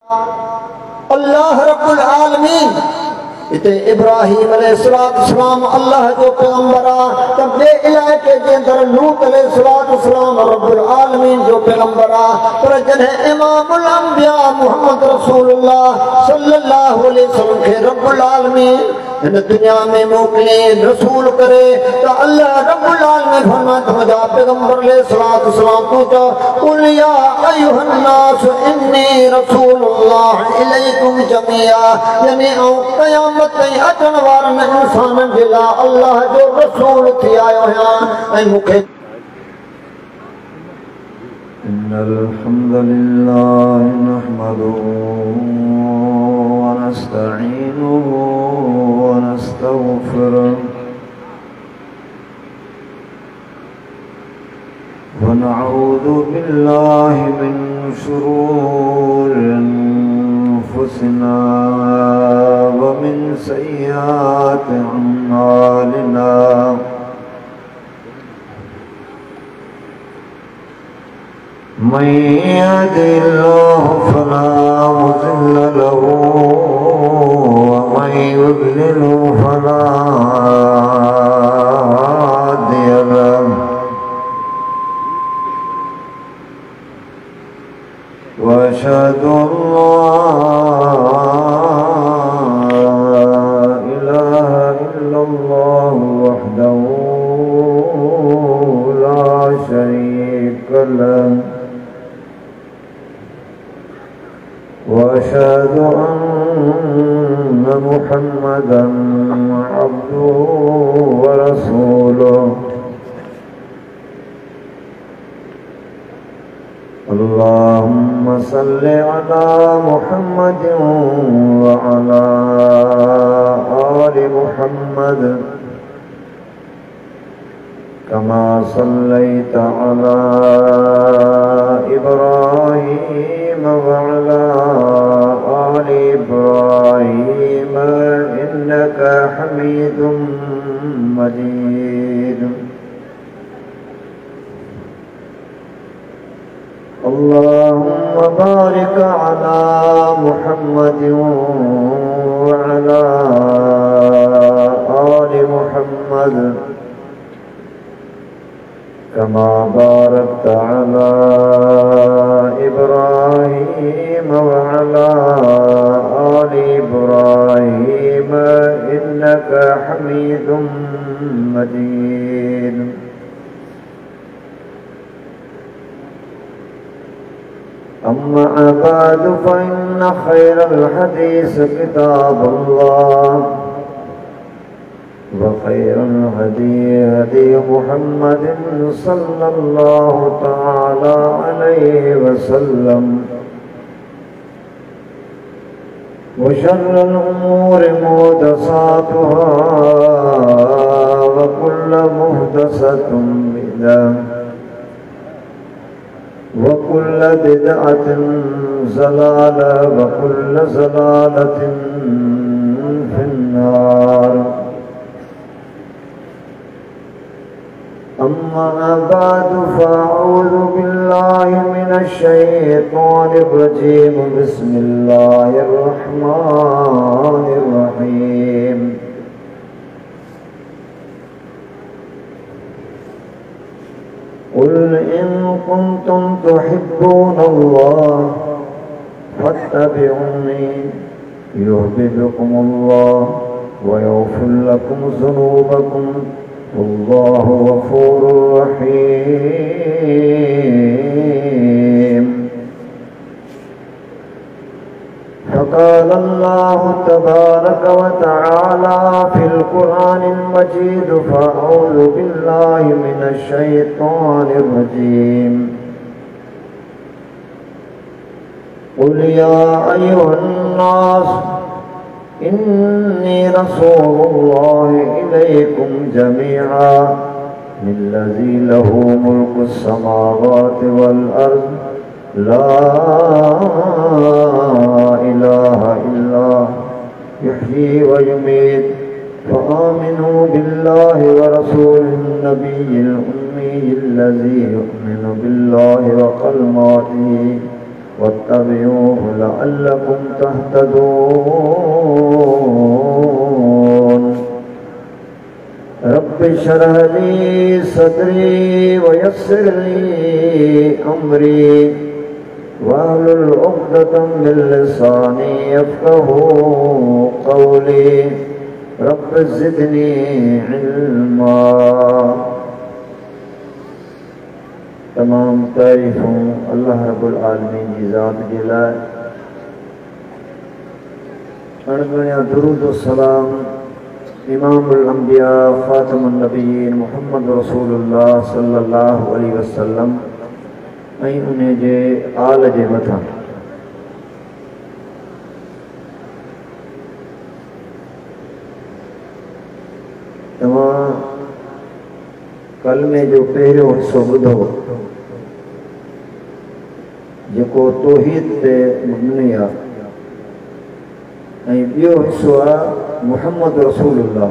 अल्लाह रब्बुल आलमीन इते इब्राहिम अलैहिस्सलाम अल्लाह जो पैगंबर आ तब दे इलाके जे अंदर लूत अलैहिस्सलाम रब्बुल आलमीन जो पैगंबर आ पर जने इमामुल अंबिया मुहम्मद रसूलुल्लाह सल्लल्लाहु अलैहि वसल्लम के रब्बुल आलमीन इन दुनिया में मोकले रसूल करे तो अल्लाह रब्बुल आलमीन फरमाता मजा पैगंबर अलैहिस्सलाम को तो कुल या अय्युहन नास इन्नी रसूलुल्लाह इलैकुम जमीआ यानी क़यामत ताईं अचण वारनि इंसाननि जे लाइ अल्लाह जो रसूल थी आयो आहियां ऐं मूंखे इन्नल हम्दुलिल्लाह नहमदुहु व नस्तईनुहु व नस्तगफिरुहु व नऊज़ु बिल्लाहि मिन शुरूरि अनफुसिना व मिन सय्यिआति अअमालिना मन यहदिहिल्लाहु फला मुज़िल्ल लहु व मन युज़्लिल्हु फला हादिय लहु व अशहदु अल्ला इलाहा इल्लल्लाह वहदहु ला शरीका लहु وأشهد أن محمدا عبده ورسوله اللهم صل على محمد وعلى آل محمد كما صليت على إبراهيم وعلى آل إبراهيم إنك حميد مجيد اللهم بارك على محمد وعلى آل محمد كما باركت على إبراهيم وعلى آل إبراهيم إنك حميد مجيد أما بعد فإن خير الحديث كتاب الله وخير الهدي هدي محمد صلى الله تعالى عليه وسلم وشر الأمور محدثاتها وكل محدثة بدعة وكل بدعة ضلالة وكل ضلالة في النار أما بعد فأعوذ بالله من الشيطان الرجيم بسم الله الرحمن الرحيم قل إن كنتم تحبون الله فاتبعوني يحببكم الله ويغفر لكم ذنوبكم والله غفور رحيم فقال الله تبارك وتعالى في القرآن المجيد فأعوذ بالله من الشيطان الرجيم قل يا أيها الناس إني رسول الله إليكم جميعا الذي له ملك السماوات والأرض لا إله إلا يحيي ويميت فآمنوا بالله ورسوله النبي الأمي الذي يؤمن بالله وكلماته واتبعوه لعلكم लअल्लकुम तहतदून। रब्बि शरह ली सदरी वयस्सिर ली अमरी वहलुल उक़दतम मिन लिसानी यफ़क़हू क़ौली। रब्बि ज़िदनी इल्मा। तमाम तारीफ़ूं अल्लाह रब्बुल आलमीन जी ज़ात जे लाइ। अणगणिया दुरूद व सलाम इमामुल अंबिया ख़ातमुन नबिय्यीन मुहम्मद रसूलुल्लाह सल्लल्लाहु अलैहि वसल्लम ऐं उन जे आल जे मथां। तव्हां कलमे जो पहिरियों हिस्सो ॿुधो जेको तौहीद ते मुबनी आहे ऐं ॿियो हिस्सो आहे मुहम्मद रसूलुल्लाह।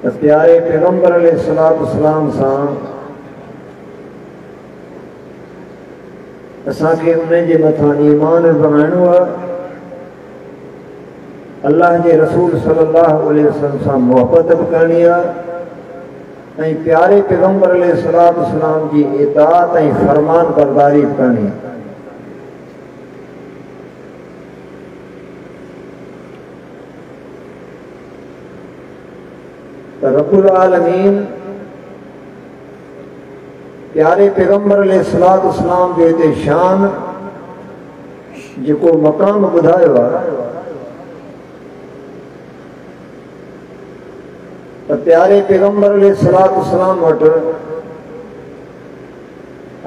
त प्यारे पैगंबर अलैहिस्सलाम सां असांखे उन जे मथां ईमान बणाइणो आहे। अल्लाह जे रसूल सल्लल्लाहु अलैहि वसल्लम सां मोहब्बत बि करणी आहे ऐं प्यारे पैगंबर अलैहिस्सलाम जी इताअत ऐं फरमान बरदारी बि करणी आहे। त रब्बुल आलमीन प्यारे पैगंबर अलैहिस्सलाम जो हिते शान जेको मक़ाम ॿुधायो आहे त प्यारे पैगंबर अलैहिस्सलाम वटि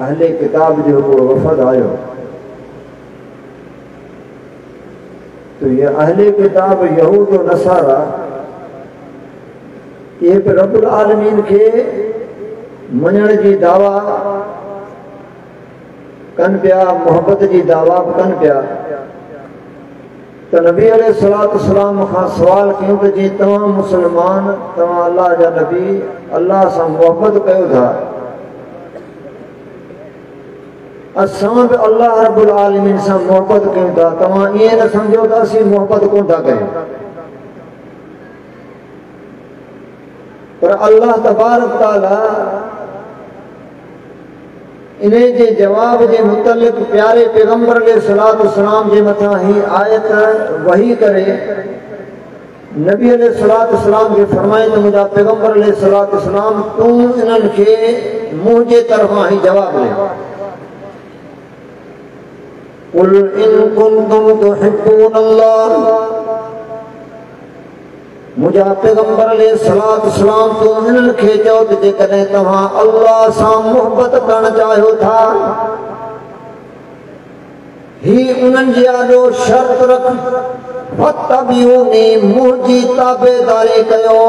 अहले किताब जो हिकिड़ो वफ़द आयो। त ये अहले किताब यहूद व नसारा ये बि रब्बुल आलमीन खे मञण जी दावा कनि पिया, मोहब्बत जी दावा बि कनि पिया। त नबी अलैहिस्सलाम खां सवाल कयूं त जी तव्हां मुस्लमान, तव्हां अल्लाह जा नबी, अल्लाह सां मोहब्बत कयो था, असां बि अल्लाह रब्बुल आलमीन सां मोहब्बत कयूं था, तव्हां ईअं न सम्झो त असीं मोहब्बत कोन था कयूं। पर अल्लाह तबारक ताला इन जे जवाब जे मुतलिक़ प्यारे पैगंबर अलैहिस्सलाम जे मथां ही आयत वही करे नबी अलैहिस्सलाम खे फरमाए त मुंहिंजा पैगंबर अलैहिस्सलाम तूं इन्हनि खे मुंहिंजे तरफ़ां ही जवाब ॾे। कुल इन कुंतुम तुहिब्बूनल्लाह, मुंहिंजा पैगंबर अलैहिस्सलाम तूं इन्हनि खे चओ त जेकॾहिं तव्हां अल्लाह सां मोहब्बत करणु चाहियो था, ही उन्हनि जे आॾो शर्त रख, फत्तबिऊनी, मुंहिंजी ताबेदारी कयो।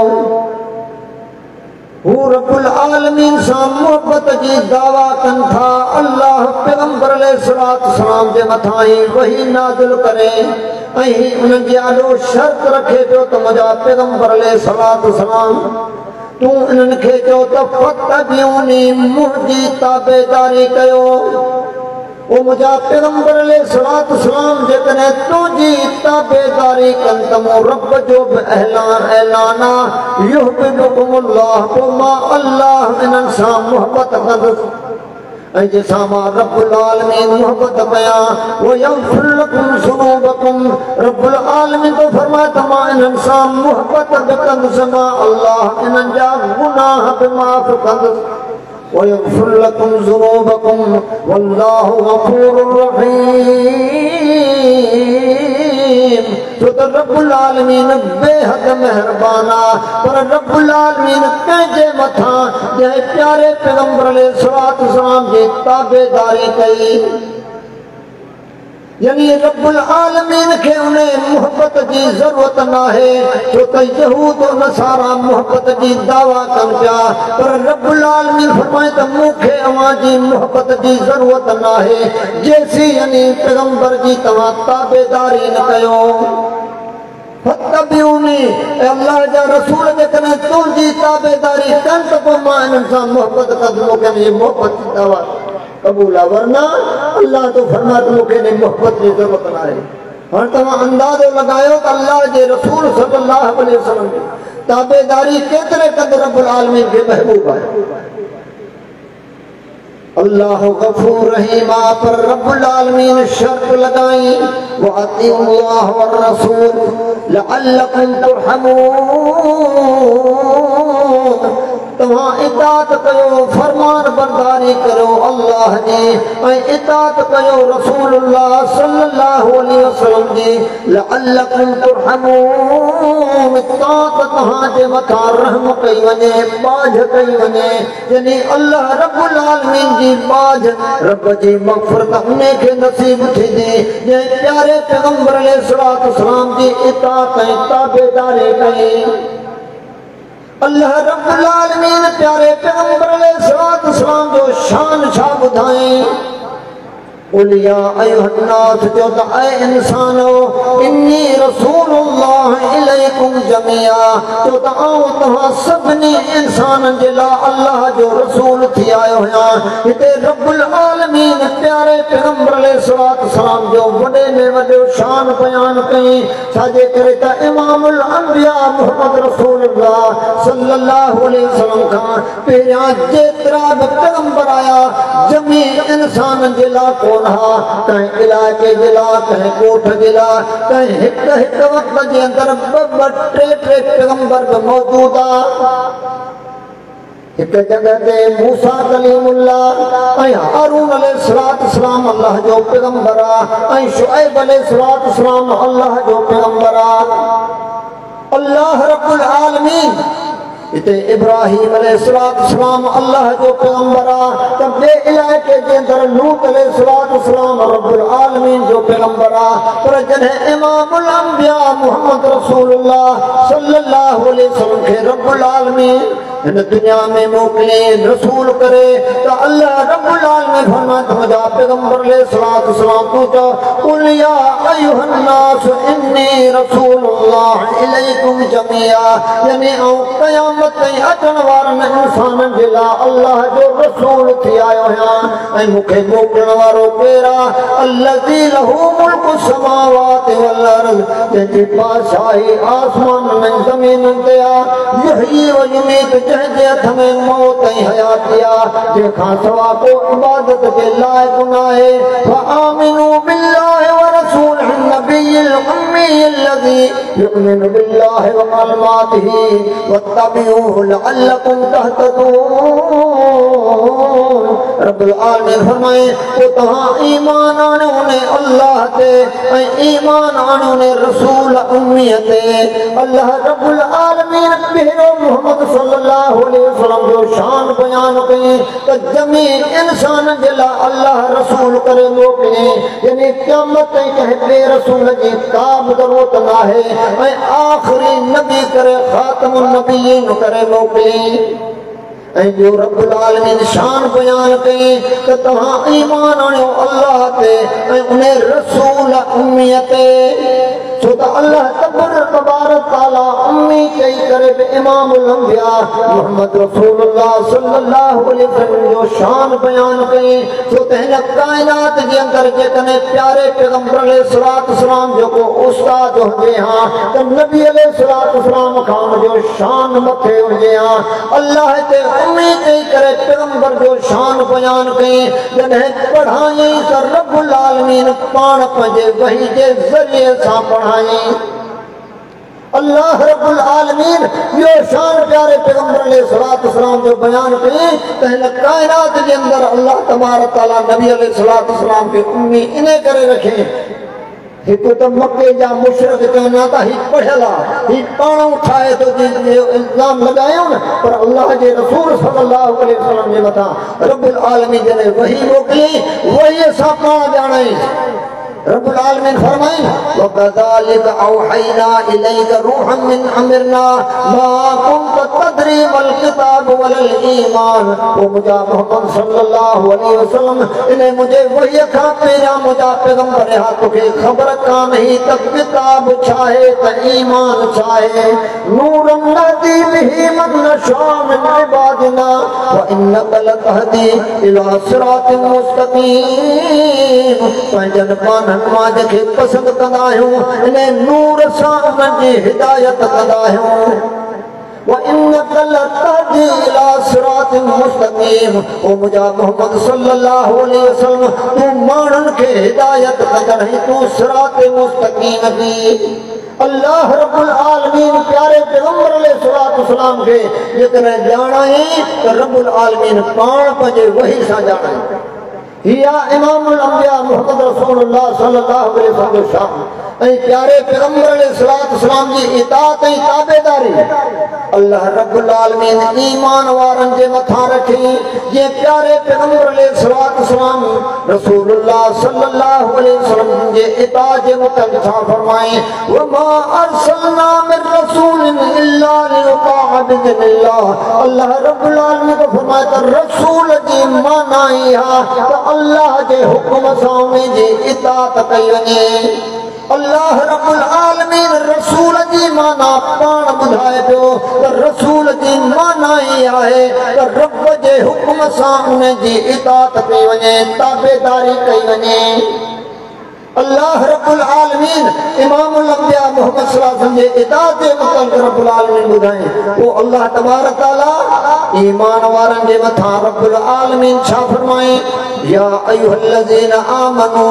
हू रब्बुल आलमीन सां मोहब्बत जी दावा कनि था। अल्लाह पैगंबर अलैहिस्सलाम जे मथां ही वही नाज़िल करे ऐं उन्हनि जे आॾो शर्त रखे पियो त मुंहिंजा पैगंबर अलैहिस्सलाम तूं इन्हनि खे चओ त फत्तबिऊनी, मुंहिंजी ताबेदारी कयो। ओ मुंहिंजा पैगंबर अलैहिस्सलाम जेकॾहिं तुंहिंजी ताबेदारी कनि त मूं रब जो बि ऐलान आहे, युहिब्बुकुमुल्लाह, पोइ मां अल्लाह इन्हनि सां मोहब्बत कंदुसि ऐं जंहिंसां मां रब्बुल आलमीन मोहब्बत कयां। वो यग़फिर लकुम ज़ुनूबकुम, रब्बुल आलमीन तो फरमाए त मां इन्हनि सां मोहब्बत बि कंदुसि, मां अल्लाह इन्हनि जा गुनाह बि माफ़ कंदुसि। वयग़फिर लकुम ज़ुनूबकुम वल्लाहु गफ़ूरुर रहीम। छो त रब्बुल आलमीन बेहद मेहरबान आहे। पर रब्बुल आलमीन कंहिंजे मथां जंहिं प्यारे पैगंबर अलैहिस्सलाम जी ताबेदारी कई, यानी रब्बुल आलमीन खे उन मोहब्बत जी ज़रूरत नाहे। छो त यहूद व नसारा मोहब्बत जी दावा कनि पिया, पर रब्बुल आलमीन फरमाए त मूंखे अव्हां जी मोहब्बत जी ज़रूरत नाहे जेसीं यानी पैगंबर जी तव्हां ताबेदारी न कयो। फत्तबिऊनी अल्लाह जा रसूल जे कने तुंहिंजी ताबेदारी कनि त पोइ मां इन्हनि सां मोहबत कंदुमि मूंखे इनजी मोहबत जी दवा क़बूल आहे वरना अल्लाह तो फरमा त मूंखे इन मोहबत जी ज़रूरत न आहे हाणे तव्हां अंदाज़ो लॻायो त अल्लाह जे रसूल सल्लल्लाहु अलैहि वसल्लम जी ताबेदारी केतिरे क़दुरु रब्बुल आलमीन खे महबूब आहे अल्लाह गफूर रहीम पर रब्बुल आलमीन शर्त लगाई व अतीउल्लाह व रसूल लअल्लकुम तुरहमून तव्हां इताअत कयो फरमान बरदारी करो अल्लाह जी ऐं इताअत कयो रसूलुल्लाह सल्लल्लाहु अलैहि वसल्लम जी लअल्लकुम तुरहमून इताअत तव्हांजे मथां रहम कई वञे बाझ कई वञे यानी अल्लाह रब्बुल आलमीन जी बाझ रब जी मग़फ़िरत उनखे नसीब थींदी जंहिं प्यारे पैगंबर अलैहिस्सलातु वस्सलाम जी इताअत ऐं ताबेदारी कई अल्लाह रब्बुल आलमीन प्यारे पैगंबर अलैहिस्सलातु वस्सलाम जो शान छा ॿुधाई उलिया अय्युहन्नास जो त ऐ इंसानो इन्नी रसूलुल्लाह इलैकुम जमिया जो त आऊं तव्हां सभिनी इंसाननि जे लाइ अल्लाह जो रसूल थी आयो आहियां हिते रब्बुल आलमीन प्यारे पैगंबर अलैहिस्सलातु वस्सलाम जो वॾे में वॾो शान बयान कई छाजे करे त इमामुल अंबिया मुहम्मद रसूलुल्लाह सल्लल्लाहु अलैहि वसल्लम खां पहिरियां जेतिरा बि पैगंबर आया जमी इंसाननि जे लाइ कोन कहीं इलाके जे लाइ कहीं कोठ जे लाइ कहीं हिक वक्त जे अंदर ॿ टे पैगंबर बि मौजूद आहे हिक जगह ते मूसा कलीमुल्लाह ऐं हारून अलैहिस्सलातु वस्सलाम अल्लाह जो पैगंबर आहे ऐं शुएब अलैहिस्सलातु वस्सलाम अल्लाह जो पैगंबर आहे अल्लाह रब्बुल आलमीन इते इब्राहीम अलैहिस्सलातु वस्सलाम अल्लाह जो पैगंबर आहे त ॿिए इलाइक़े जे अंदरि लूत अलैहिस्सलातु वस्सलाम रब्बुल आलमीन जो पैगंबर आहे पर जॾहिं इमामुल अंबिया मुहम्मद रसूलुल्लाह सल्लल्लाहु अलैहि वसल्लम खे रब्बुल आलमीन हिन दुनिया में मोकिले रसूल करे त अल्लाह रब्बुल आलमीन फरमाए तुंहिंजा पैगंबर अलैहिस्सलातु वस्सलाम तूं चओ कुल या अय्युहन्नास इन्नी रसूलुल्लाह इलैकुम जमिया यानी आऊं क़यामत ताईं अचण वारनि इंसाननि जे लाइ अल्लाह जो रसूल थी आयो आहियां ऐं मूंखे मोकिलण वारो केरु आहे अल्लज़ी लहू मुल्कु समावाति वल अर्ज़ जंहिंजी बादशाही आसमाननि ऐं ज़मीननि ते आहे यही व युमीत जंहिंजे हथ में मौत ऐं हयाती आहे जंहिंखां सवा को इबादत जे लाइक़ु न आहे फआमिनू बिल्लाहि व रसूलिहि नबिय्यिल उम्मी अल्लज़ी युमिनु बिल्लाहि व कलिमातिही वत्तबिऊहु लअल्लकुम तहतदून रब्बुल आलमीन फरमाए तो तव्हां ईमान आणियो ने अल्लाह ते ऐं ईमान आणियो ने रसूल उम्मीअ ते अल्लाह रब्बुल आलमीन पहिरियों मुहम्मद सल्लल्लाहु अलैहि वसल्लम जो शान बयान कई त जमी इंसाननि जे लाइ अल्लाह रसूल करे मोकिले यानी क़यामत ताईं कंहिं ॿिए रसूल जी का बि ज़रूरत न आहे ऐं आख़िरी नबी करे ख़ातमुन नबिय्यीन करे मोकिले ऐं जो रब्बुल आलमीन शान बयान कई त तव्हां ईमान आणियो अल्लाह ते ऐं उन रसूल उम्मीअ ते छो त अल्लाह तबारक ताला उम्मी चई करे बि इमामुल अंबिया मुहम्मद रसूलुल्लाह सल्लल्लाहु अलैहि वसल्लम जो शान बयान कई छो त हिन काइनात जे अंदरि जेकॾहिं प्यारे पैगंबर अलैहिस्सलातु वस्सलाम जेको उस्ताद हुजे हा त नबी अलैहिस्सलातु वस्सलाम खां हुनजो शान मथे हुजे हा अल्लाह ते उम्मी चई करे पैगंबर जो शान बयान कई जॾहिं पढ़ाई त रब्बुल आलमीन पाण पंहिंजे वही जे ज़रिए सां पढ़ाई अल्लाह रब्बुल आलमीन यो शान प्यारे पैगंबर अलैहिस्सलातु वस्सलाम जो बयान कई त हिन काइनात जे अंदरि अल्लाह तबारक ताला नबी अलैहिस्सलातु वस्सलाम खे उम्मी इन करे रखे हिकु त मके जा मुशरिक चवनि था ही पढ़ियल आहे ही पाण ठाहे थो इल्ज़ाम लॻायूं न पर अल्लाह जे रसूल सल्लल्लाहु अलैहि वसल्लम जे मथां रब्बुल आलमीन जॾहिं वही मोकिली वहीअ सां पाण ॼाणाई रब्बुल आलमीन फरमाए वकज़ालिक औहैना इलैका रूहन मिन अमरना मा कुंत तदरी वल किताब वल ईमान। ओ मुझा मोहम्मद सल्लल्लाहु अलैहि वसल्लम इने मुझे वही खा पेरा मुझा पैगंबर हा तोखे खबर का नहीं त किताब चाहे त ईमान चाहे नूर नदी बिही मन शाम इबादना व इन्नका लतहदी इला सिरातिन मुस्तकीम। पंजन पान मां जंहिंखे पसंदि कंदा आहियूं इन नूर सां उन्हनि जी हिदायत कंदा आहियूं। वइन्नका लतहदी इला सिरातिन मुस्तकीम। ओ मुंहिंजा मोहम्मद सल्लल्लाहु अलैहि वसल्लम तूं माण्हुनि खे हिदायत कंदड़ आहीं तूं सिरात मुस्तकीम जी। अल्लाह रब्बुल आलमीन प्यारे पैगंबर अलैहिस्सलातु वस्सलाम खे जेकॾहिं ॼाणाई त रब्बुल आलमीन पाण पंहिंजे वही सां ॼाणाई। हिया इमामुल अंबिया मुहम्मद रसूलुल्लाह सल्लल्लाहु अलैहि वसल्लम शान ऐं प्यारे पैगंबर अलैहिस्सलातु वस्सलाम जी इताअत ऐं ताबेदारी अल्लाह रब्बुल आलमीन ईमान वारनि जे मथां रखी। जे प्यारे पैगंबर अलैहिस्सलातु वस्सलाम रसूलुल्लाह सल्लल्लाहु अलैहि वसल्लम जे इताअत जे मुतअल्लिक़ छा फरमाए वमा अरसलना मिन रसूलिन इल्ला लियुताअ बिइज़्निल्लाह। अल्लाह रब्बुल आलमीन को फरमाए त रसूल जी माना इहा त अल्लाह जे हुक्म सां उन जी इताअत कई वञे। अल्लाह रब्बुल आलमीन रसूल जी माना पाण ॿुधाए पियो त रसूल जी माना ई आहे त रब जे हुक्म सां उन जी इताअत कई वञे ताबेदारी कई वञे। अल्लाह रब्बुल आलमीन इमामुल अंबिया मोहम्मद सल्लल्लाहु अलैहि वसल्लम जे इताअत जे मुतअल्लिक़ रब्बुल आलमीन ॿुधाए पोइ अल्लाह तबारक तआला ईमान वारनि जे मथां रब्बुल आलमीन छा फरमाए या अय्युहल्लज़ीना आमनू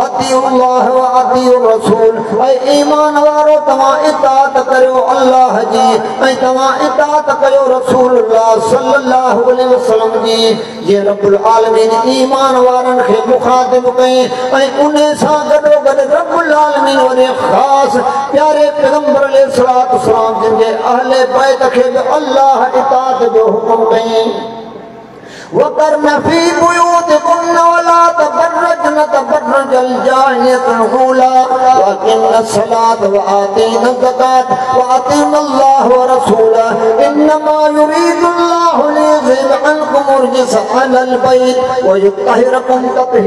अतिउल्लाह व अतिउर रसूल। ऐं ईमान वारो तव्हां इताअत करियो अल्लाह जी ऐं तव्हां इताअत करियो रसूलुल्लाह सल्लल्लाहु अलैहि वसल्लम जी। जीअं रब्बुल आलमीन ईमान वारनि खे मुखातिब कई ऐं उन सां गॾो गॾु रब्बुल आलमीन वरी ख़ासि प्यारे पैगंबर अलैहिस्सलातु वस्सलाम जिन जे अहले बैत खे बि अल्लाह इताअत जो हुक्म कई। वक़रन फी बुयूतिकुन्न वला तबर्रजन तबर्रुजल जाहिलियतिल ऊला वअक़िमना सलात व आतीना ज़कात व अतीउल्लाह व रसूलहु इन्नमा युरीदुल्लाहु लियुज़हिब अन्कुम अर्जिस अहलल बैत व युत्तहिरकुम तत्हीरा।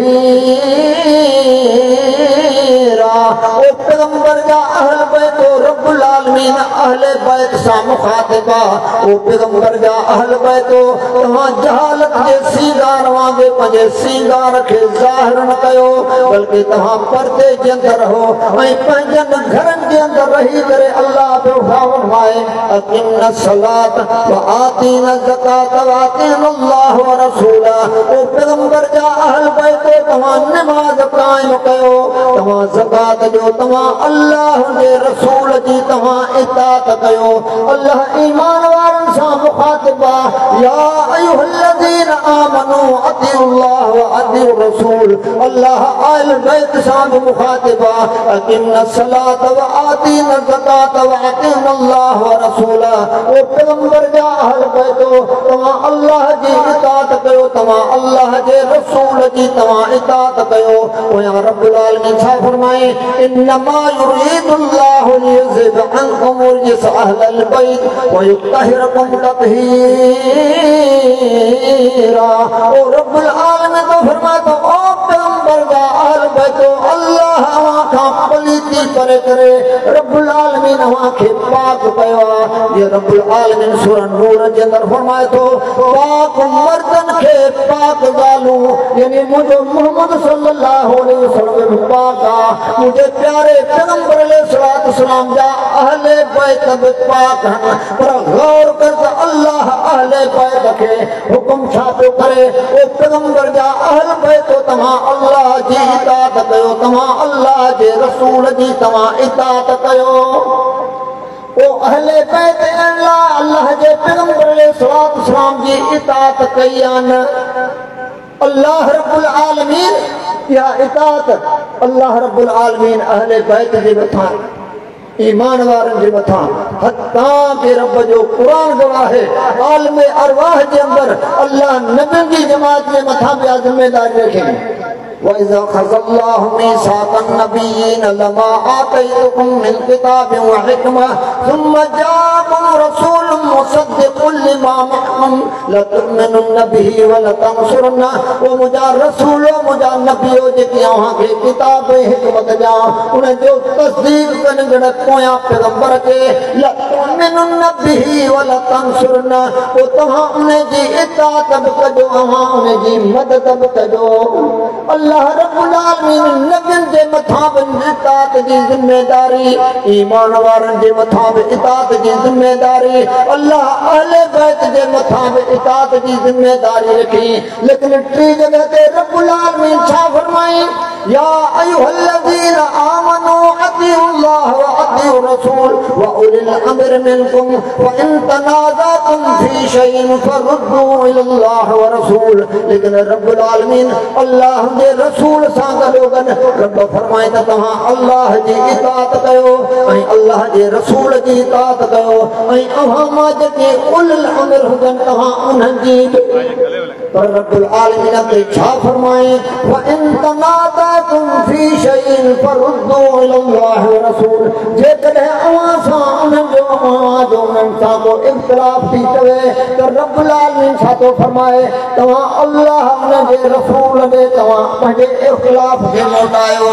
ओ पैगंबर जा अहल बैत रब्बुल आलमीन अहले बैत सां मुखातिब आहे। ओ पैगंबर जा अहल बैत तव्हां जहालत जे सींगार वांगुरु पंहिंजे सींगार खे ज़ाहिर न कयो बल्कि तव्हां पर्दे जे अंदरि रहो ऐं पंहिंजनि घरनि जे अंदरि रही करे अल्लाह जो फरमाए अक़िमना सलात व आतीना ज़कात व अतीउल्लाह व रसूलहु। ओ पैगंबर जा अहल बैत तव्हां नमाज़ क़ाइम कयो तव्हां ज़कात ॾियो तव्हां अल्लाह जे रसूल जी तव्हां इताअत कयो। अल्लाह ईमान वारनि सां मुखातिब आहे या अय्युहल्लज़ीना आमनू अतिउल्लाह व अतिउर रसूल। अल्लाह अहल बैत सां बि मुखातिब आहे अक़िमना सलात व आतीना ज़कात व अतीउल्लाह व रसूलहु। ओ पैगंबर जा अहल बैत तव्हां अल्लाह जी इताअत कयो तव्हां अल्लाह जे रसूल जी तव्हां इताअत कयो। पोयां रब्बुल आलमीन छा फरमाए इन्नमा युरीदुल्लाहु लियुज़हिब अन्कुम अर्जिस अहलल बैत व युत्तहिरकुम तत्हीरा। ओ रब्बुल आलमीन तो फरमाए तो ओ पैगंबर जा अहल बैत अल्लाह अवां खां पलीती करे करे रब्बुल आलमीन अवां खे पाक कयो आहे। ये रब्बुल आलमीन सूरह नूर जे अंदरि फरमाए थो पाक मर्दनि खे पाक ज़ालूं यानी मुंहिंजो मोहम्मद सल्लल्लाहु अलैहि वसल्लम पाक आहे मुंहिंजे प्यारे पैगंबर अलैहिस्सलातु वस्सलाम जा अहले बैत बि पाक आहिनि। पर गौर कर त अल्लाह अहले बैत खे हुकुम छा पियो करे ओ पैगंबर जा अहल बैत तव्हां अल्लाह जी इताअत कयो तव्हां अल्लाह जे रसूल जी तव्हां इताअत कयो। ओ अहले बैत अल्लाह जे पैगंबर अलैहिस्सलातु वस्सलाम जी इताअत कई आहे। अल्लाह रब्बुल आलमीन या इताअत अल्लाह रब्बुल आलमीन अहले बैत जे मथां ईमान वारनि जे मथां हत्ता के रब जो कुरान गवाह है आलम अरवाह जे अंदरि अल्लाह नबियुनि जी जमात जे मथां बि ज़िम्मेदारी रखे وَإِذَا أَخَذَ اللَّهُ مِيثَاقَ النَّبِيِّينَ لَمَا آتَيْتُكُم مِّن كِتَابٍ وَحِكْمَةٍ ثُمَّ جَاءَكُمْ رَسُولٌ مُّصَدِّقٌ لِّمَا مَعَكُمْ لَتُؤْمِنُنَّ بِهِ وَلَتَنصُرُنَّهُ وَمُجَا رسول مُجا نبيو जेकी अव्हां खे किताब हिकमत ॾियां उन जो तस्दीक कनि जण पोयां पैगंबर खे लतुमिनुन बिही वलतंसुरन पोइ तव्हां उन जी इताअत बि कजो अव्हां उन जी मदद बि कजो अल्लाह रब्बुल आलमीन नबियुनि जे मथां बि इताअत जी ज़िम्मेदारी ईमान वारनि जे मथां बि इताअत जी ज़िम्मेदारी अल्लाह अहले बैत जे मथां बि इताअत जी ज़िम्मेदारी रखी लेकिन टी जगह ते रब्बुल आलमीन छा फरमाई या अय्युहल्लज़ीना आमनू अतिउल्लाह व अतिउर रसूल व उलिल अम्र मिनकुम व इन तनाज़अतुम फी शैइन फरुद्दू इलल्लाह व रसूल लेकिन रब्बुल आलमीन अल्लाह जे रसूल सां गॾोगॾु रब फरमाए त तव्हां अल्लाह जी इताअत कयो ऐं अल्लाह जे रसूल जी इताअत कयो ऐं अव्हां मां जेके उलिल अम्र हुजनि तव्हां उन्हनि जी पर रब्बुल आलमीन ते छा फरमाए व इन तनाज़अतुम फी शैइन फरुद्दू इलल्लाह व रसूल जेकॾहिं अव्हां सां उन्हनि जो उन्हनि सां को इख़्तिलाफ़ थी पवे त रब्बुल आलमीन छा थो फरमाए तव्हां अल्लाह उन जे रसूल ॾे तव्हां पंहिंजे इख़्तिलाफ़ खे मोटायो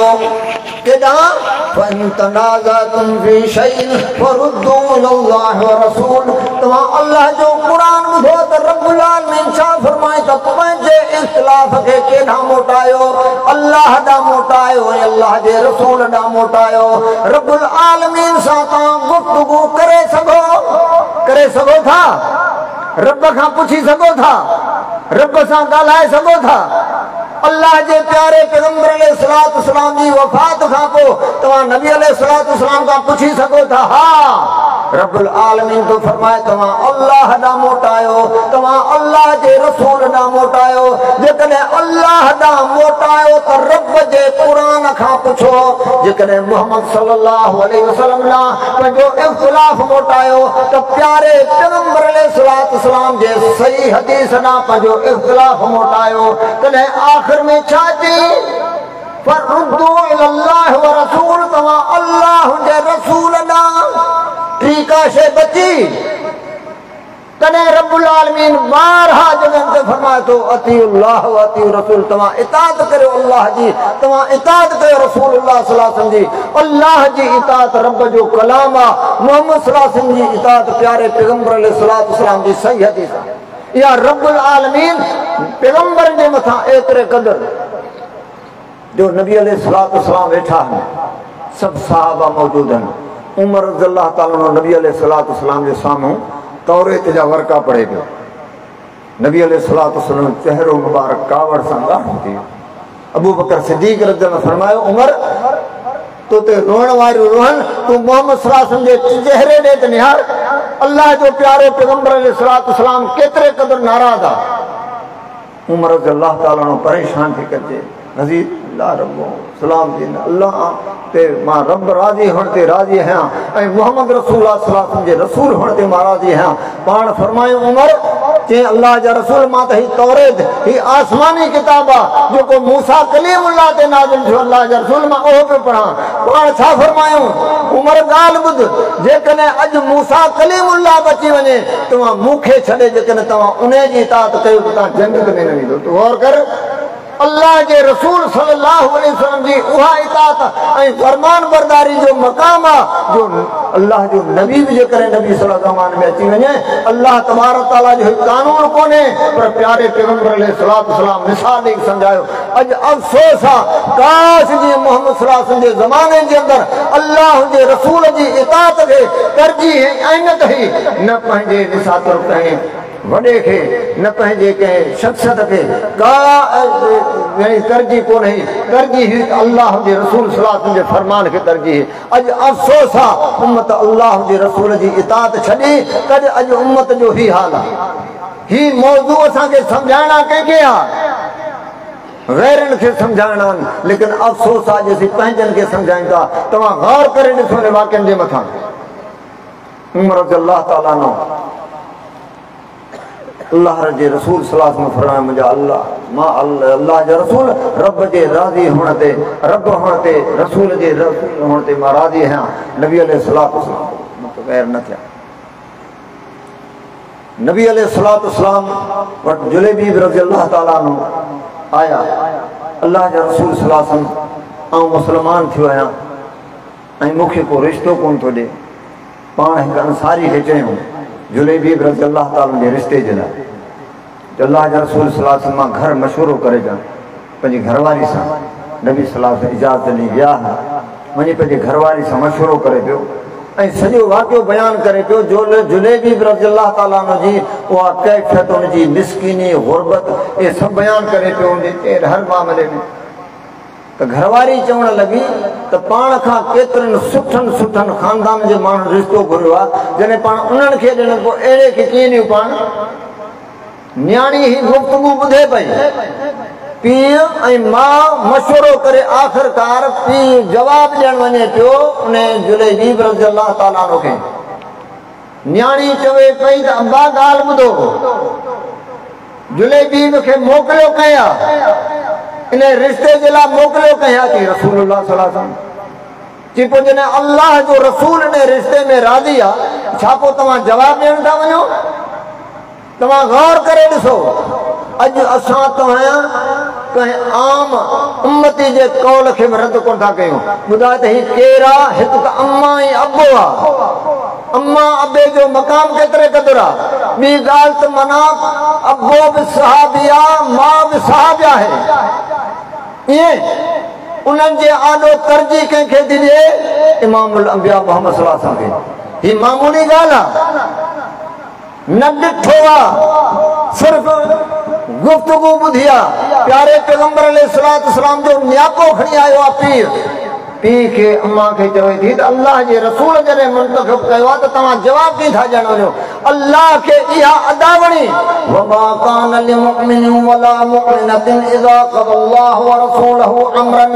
केॾांहुं फ़इन तनाज़अतुम फी शैइन फरुद्दू इलल्लाह व रसूल तव्हां अल्लाह जो क़ुर ॿुधो त रब्बुल आलमीन छा फरमाए त पंहिंजे इख़्तिलाफ़ खे केॾांहुं मोटायो अल्लाह ॾांहुं मोटायो ऐं अल्लाह जे रसूल ॾांहुं मोटायो रब्बुल आलमीन सां तव्हां गुफ़्तगू करे सघो था रब खां पुछी सघो था रब सां ॻाल्हाए सघो था अल्लाह जे प्यारे पैगंबर अलैहिस्सलाम जी वफ़ात खां पोइ तव्हां नबी अलैहिस्सलाम खां पुछी सघो था हा रब्बुल आलमीन तो फरमाए तव्हां अल्लाह ॾांहुं मोटायो तव्हां अल्लाह जे रसूल ॾांहुं मोटायो जेकॾहिं अल्लाह ॾांहुं मोटायो त रब जे क़ुर खां पुछो जेकॾहिं मुहम्मद सल्लल्लाहु अलैहि वसल्लम ॾांहुं पंहिंजो इख़्तिलाफ़ मोटायो त प्यारे पैगंबर अलैहिस्सलाम जे सही हदीस ॾांहुं पंहिंजो इख़्तिलाफ़ मोटायो तॾहिं आख़िर में छा चई फरुद्दू इलल्लाह व रसूल तव्हां अल्लाह जे रसूल ॾांहुं ठीक शे बची तॾहिं रब्बुल आलमीन बारहा जगहनि ते फरमाए थो अतीउल्लाह व अतीउ रसूल तव्हां इताअत करियो अल्लाह जी तव्हां इताअत कयो रसूलुल्लाह सल्लल्लाहु अलैहि वसल्लम जी अल्लाह जी इताअत रब जो कलाम आहे मुहम्मद सल्लल्लाहु अलैहि वसल्लम जी इताअत प्यारे पैगंबर अलैहिस्सलाम जी सही हदीस आहे इहा रब्बुल आलमीन पैगंबर जे मथां एतिरे क़दर जो नबी अलैहिस्सलाम वेठा आहिनि सभु सहाबा मौजूद आहिनि उमर रज़ियल्लाहु ताला अन्हु नबी अलैहिस्सलाम जे साम्हूं तौरेत जा वर्का पढ़े पियो नबी अलैहिस्सलाम चहिरो मुबारक कावड़ सां ॻाढ़ो थी वियो अबू बकर सिद्दीक़ रज़ियल्लाहु फरमायो उमर तो ते रोअण वारियूं रोहन तूं मोहम्मद सल्लल्लाहु अलैहि वसल्लम जे चेहरे ॾे त निहार अल्लाह जो प्यारो पैगंबर अलैहिस्सलाम केतिरे क़दर नाराज़ आहे उमर रज़ियल्लाहु ताला अन्हु परेशान थी करे नज़ीर ला रब्बो सलाम दीन अल्लाह ते मां रब राज़ी हुअण ते राज़ी आहियां ऐं मुहम्मद रसूलुल्लाह सल्लल्लाहु अलैहि वसल्लम जे रसूल हुअण ते मां राज़ी आहियां पाण फरमायो उमर चई अल्लाह जा रसूल मां त ही तौरेत ही आसमानी किताब आहे जेको मूसा कलीमुल्लाह ते नाज़िल थियो अल्लाह जा रसूल मां उहो पियो पढ़ां पाण छा फरमायूं उमर ॻाल्हि ॿुध जेकॾहिं अॼु मूसा कलीमुल्लाह बची वञे तव्हां मूंखे छॾे जेकॾहिं तव्हां उन जी इताअत कयो त तव्हां जन्नत में न वेंदो तूं गौर कर अल्लाह जे रसूल सल्लल्लाहु अलैहि वसल्लम जी उहा इताअत ऐं फरमान बरदारी जो मक़ाम आहे जो अल्लाह जो नबी बि जेकॾहिं नबी सल्लल्लाहु अलैहि वसल्लम में अची वञे अल्लाह तबारक ताला जो कानून कोन्हे पर प्यारे पैगंबर अलैहिस्सलाम मिसाल ॾेई सम्झायो अॼु अफ़सोस आहे काश जीअं मोहम्मद सल्लल्लाहु अलैहि वसल्लम जे ज़माने जे अंदरि अल्लाह जे रसूल जी इताअत खे तरजीह अहमियत हुई न पंहिंजे निसातुर कंहिं वॾे खे न पंहिंजे कंहिं शख़्सियत खे का तरजीह कोन्हे तरजीह अल्लाह जे रसूल सल्लल्लाहु अलैहि वसल्लम जे फरमान खे तरजीह अॼु अफ़सोस आहे उम्मत अल्लाह जे रसूल जी इताअत छॾी त अॼु उम्मत जो ही हाल आहे ही मौज़ू असांखे सम्झाइणा कंहिंखे आहे गैरनि खे सम्झाइणा आहिनि लेकिन अफ़सोस आहे जे असीं पंहिंजनि खे सम्झायूं था तव्हां गौर करे ॾिसो हिन वाक़िअनि जे मथां उमर रज़ियल्लाहु ताला अन्हु अल्लाह जे रसूल सल्लल्लाहु अलैहि वसल्लम फरमाया मुंहिंजा अल्लाह जा रसूल रब जे राज़ी हुअण ते रब हुअण ते रसूल जे रसूल हुअण ते मां राज़ी आहियां। नबी अलैहिस्सलातु वस्सलाम ग़ैर न थिया। नबी अलैहिस्सलातु वस्सलाम वटि जुलैबीब रज़ी अल्लाह ताला अन्हु आया। अल्लाह जा रसूल सल्लल्लाहु अलैहि वसल्लम आउं मुस्लमान थियो आहियां ऐं मूंखे को रिश्तो कोन थो ॾे। पाण हिकु अंसारी खे चयूं जुलैबीब रज़ी अल्लाह ताला जे रिश्ते जे लाइ। अल्लाह जा रसूल सल्लल्लाहु अलैहि वसल्लम घर मशवरो करे ॼण पंहिंजी घरवारी सां नबी सल्लल्लाहु अलैहि वसल्लम इजाज़त ॾिनी विया वञी पंहिंजी घरवारी सां मशवरो करे पियो ऐं सॼो वाक़ियो बयानु करे पियो। जुलैबीब रज़ी अल्लाह ताला अन्हु जी उहा कैफ़ियत उनजी मिसकीनी गुरबत इहे सभु बयानु करे पियो उनजे हर मामले में। त घरवारी चवण लॻी त पाण खां केतिरनि सुठनि सुठनि ख़ानदान जे माण्हुनि रिश्तो घुरियो आहे जॾहिं पाण उन्हनि खे ॾियण पोइ अहिड़े खे कीअं ॾियूं पाण। न्याणी ही गुफ़्तगू ॿुधे पई पीउ ऐं मां मशवरो करे आख़िरकार पीउ जवाबु ॾियणु वञे पियो उन जुलैबीब रज़ी अल्लाह ताला अन्हु खे। न्याणी चवे पई त अब्बा ॻाल्हि ॿुधो जुलैबीब खे मोकिलियो कया इन रिश्ते जे लाइ मोकिलियो कया थी रसूलुल्लाह सल्लल्लाहु अलैहि वसल्लम चई पोइ जॾहिं अल्लाह जो रसूल इन रिश्ते में राज़ी आहे छा पोइ तव्हां जवाबु ॾियण था वञो। तव्हां गौर करे ॾिसो अॼु असां तव्हां कंहिं आम उम्मती जे कौल खे बि रद्द कोन था कयूं। ॿुधाए त हीउ केरु आहे? हिकु त अम्मा ऐं अबो आहे। अम्मा अबे जो मक़ाम केतिरे क़दुरु आहे। ॿी ॻाल्हि त माना अबो बि सहाबी आहे मां बि सहाबी आहे। ईअं उन्हनि जे आॾो तरजीह कंहिंखे थी ॾिए इमामुल अंबिया मुहम्मद सल्लल्लाहु अलैहि वसल्लम खे। हीअ मामूली ॻाल्हि आहे न ॾिठो आहे सिर्फ़ गुफ़्तगू ॿुधी आहे। प्यारे पैगंबर अलैहिस्सलातु वस्सलाम जो नियापो खणी आयो आहे पीउ खे अम्मा खे चवे थी त अल्लाह जे रसूल जॾहिं मुंतखब कयो आहे त तव्हां जवाबु कीअं था ॾियण वञो। अल्लाह खे इहा अदा वणी वमा कान लिमुमिनिन वला मुमिनतिन इज़ा क़ज़ल्लाहु व रसूलहु अमरन।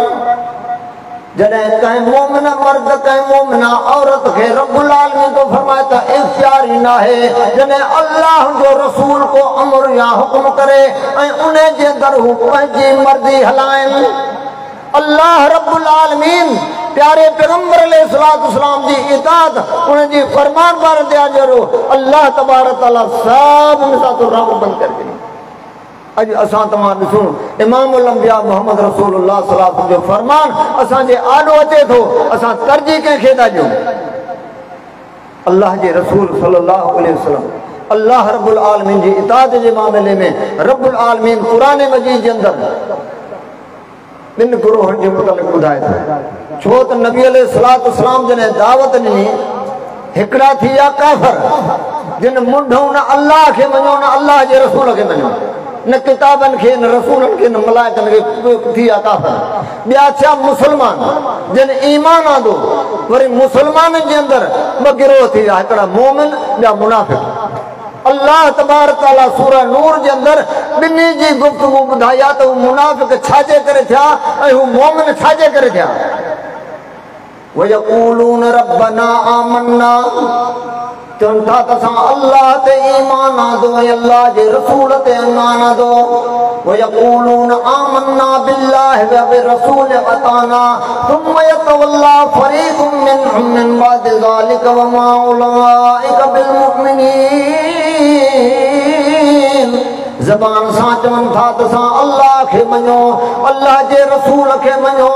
जॾहिं कंहिं मोमिन मर्द कंहिं मोमिना औरत खे रब्बुल आलमीन तो फरमाए त इख्तियार ई नाहे जॾहिं अल्लाह जो रसूल को अमर या हुक्म करे ऐं उन जे अंदरि हू पंहिंजी मर्ज़ी हलाइनि। अल्लाह रब्बुल आलमीन प्यारे पैगंबर अलैहिस्सलातु वस्सलाम जी इताअत उन जी फरमानबार ते अजरो अल्लाह तबारक तआला सब मिसातो राह बंद कर दी। अॼु असां तव्हां ॾिसूं इमामुल अंबिया मुहम्मद रसूलुल्लाह सल्लल्लाहु अलैहि वसल्लम जो फरमान असांजे आॾो अचे थो असां तरजीह कंहिंखे था ॾियूं। अल्लाह जे रसूल सल्लल्लाहु अलैहि वसल्लम अल्लाह रब्बुल आलमीन जी इताअत जे मामले में रब्बुल आलमीन क़ुरान मजीद जे अंदरि ॿिनि गुरूहनि जे मुतलिक़ ॿुधाए थो। छो त नबी अलैहिस्सलातु वस्सलाम जॾहिं दावत ॾिनी हिकिड़ा थी विया काफ़िर जिन मुंढो न अल्लाह खे मञो न अल्लाह जे रसूल खे मञो न किताबनि खे न रसूलनि खे न मलाइकनि खे थी विया काफ़िर। ॿिया थिया मुस्लमान जिन ईमान आंदो। वरी मुस्लमाननि जे अंदरि ॿ गिरोह थी विया हिकिड़ा मोमिन ॿिया मुनाफ़िक़। अल्लाह तबारक तआला सूरह नूर जे अंदरि ॿिन्ही जी गुफ़्तगू ॿुधाई आहे त हू मुनाफ़िक़ छाजे करे थिया ऐं हू मोमिन छाजे करे थिया। वयक़ूलून रब्बना आमन्ना चवनि था त असां अल्लाह ते ईमान आंदो ऐं अल्लाह जे रसूल ते ईमान आंदो। वयक़ूलून आमन्ना बिल्लाहि व बिरसूलि अताना थुम्म यतवल्ला फरीक़ुम मिनहुम मिन बादि ज़ालिक वमा उलाइका बिल मुमिनीन। ज़बान सां चवनि था त असां अल्लाह खे मञो अल्लाह जे रसूल खे मञो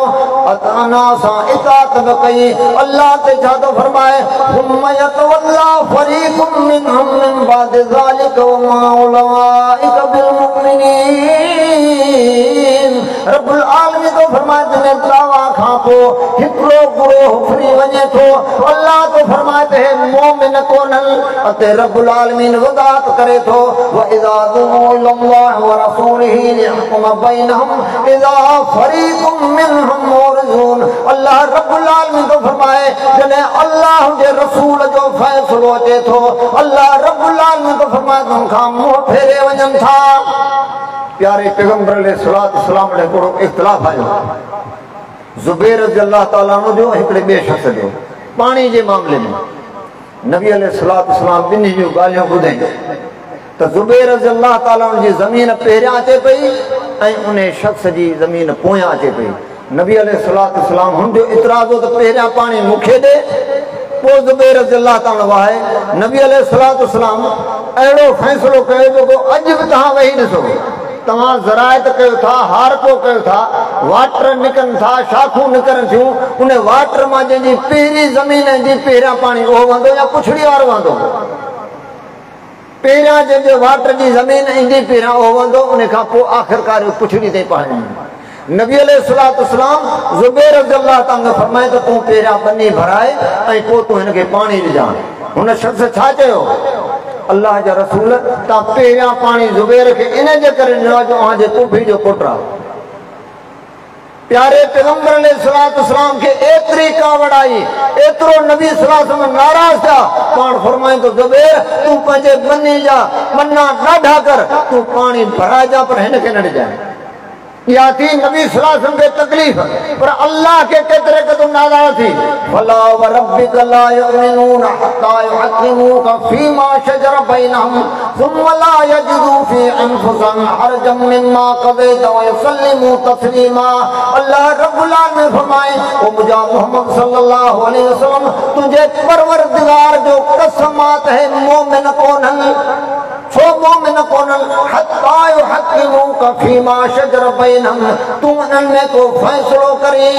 अताना सां इताअत बि कई। अल्लाह ते छा थो फरमाए थुम्म यतवल्ला फरीक़ुम मिनहुम मिन बादि ज़ालिक वमा उलाइका बिल मुमिनीन। रब्बुल आलमीन तो फरमाए जॾहिं दावा खां पोइ हिकिड़ो गुरोह फिरी वञे थो अल्लाह तो फरमाए त हे मोमिन कोन्हनि। अते रब्बुल आलमीन वज़ाहत करे थो वइज़ा दुऊ इलल्लाहि व रसूलिही लियहकुम बैनहुम इज़ा फरीक़ुम मिनहुम मुरज़ून। अल्लाह रब्बुल आलमीन तो फरमाए जॾहिं अल्लाह जे रसूल जो फ़ैसिलो अचे थो अल्लाह रब्बुल आलमीन तो फरमाए तुम खां मुंहुं फेरे वञनि था। प्यारे पैगंबर अलैहिस्सलातु वस्सलाम ॾे हिकिड़ो इख़्तिलाफ़ आयो ज़ुबैर रज़ियल्लाहु ताला अन्हु जो हिकिड़े ॿिए शख़्स जो पाणी जे मामले में। नबी अलैहिस्सलातु वस्सलाम ॿिन्ही जूं ॻाल्हियूं ॿुधाई तो ज़ुबैर रज़ी अल्लाह ताला जी ज़मीन पहिरियां अचे पई ऐं उन शख़्स जी ज़मीन पोयां अचे पई। नबी अलैहिस्सलाम हुनजो इतराज़ हो त पहिरियां पाणी मूंखे ॾे, पोइ ज़ुबैर रज़ी अल्लाह ताला वाहे। नबी अलैहिस्सलाम अहिड़ो फ़ैसिलो कयो जेको अॼु बि तव्हां वेही ॾिसो, तव्हां ज़राइत कयो था, हारको कयो था, वाटर निकिरनि था, शाखूं निकिरनि थियूं, उन वाटर मां जंहिंजी पहिरीं ज़मीन जी पहिरियां पाणी उहो वहंदो या पुछड़ी वारो वहंदो? पहिरियां जंहिंजे वाटर जी ज़मीन ईंदी पहिरियां उहो वहंदो, उन खां पोइ आख़िरकार पुछड़ी ते पाणी। नबी अलैहिस्सलाम ज़ुबैर रज़ी अल्लाह ताला फरमाए त तूं पहिरियां बनी भराए ऐं पोइ तूं हिनखे पाणी ॾिजां। हुन शख़्स छा चयो? अल्लाह जा रसूल, तव्हां पहिरियां पाणी ज़ुबैर खे इन जे करे ॾिनो जो तव्हांजे पुफी जो पुटु आहे। प्यारे पैगंबर अलैहिस्सलाम खे एतिरी कावड़ आई, एतिरो नबी सल्लल्लाहु नाराज़ थिया। पाण फरमाए तो ज़ुबैर, तूं पंहिंजे बनी जा मन्ना ॾाढा कर, तूं पाणी भराइजां पर हिनखे न ॾिजांइ। या थी नबी सल्लल्लाहु खे तकलीफ़, पर अल्लाह के केतिरे क़दुरु नाराज़ थी। फला व रब्बिका ला युमिनून हत्ता युहक्किमूका फीमा शजर बैनहुम थुम्मा ला यजिदू फी अनफुसिहिम हरजम मिम्मा क़ज़ैता व युसल्लिमू तस्लीमा। अल्लाह रब्बुल आलमीन फरमाए, ओ मुझा मोहम्मद सल्लल्लाहु अलैहि वसल्लम, तुझे परवरदिगार जो कसमात है मोमिन कोन्हनि, छो मोमिन कोन्हनि? हत्ता युहक्किमूका फीमा शजर बैनहुम, तूं उन्हनि में को फ़ैसिलो करे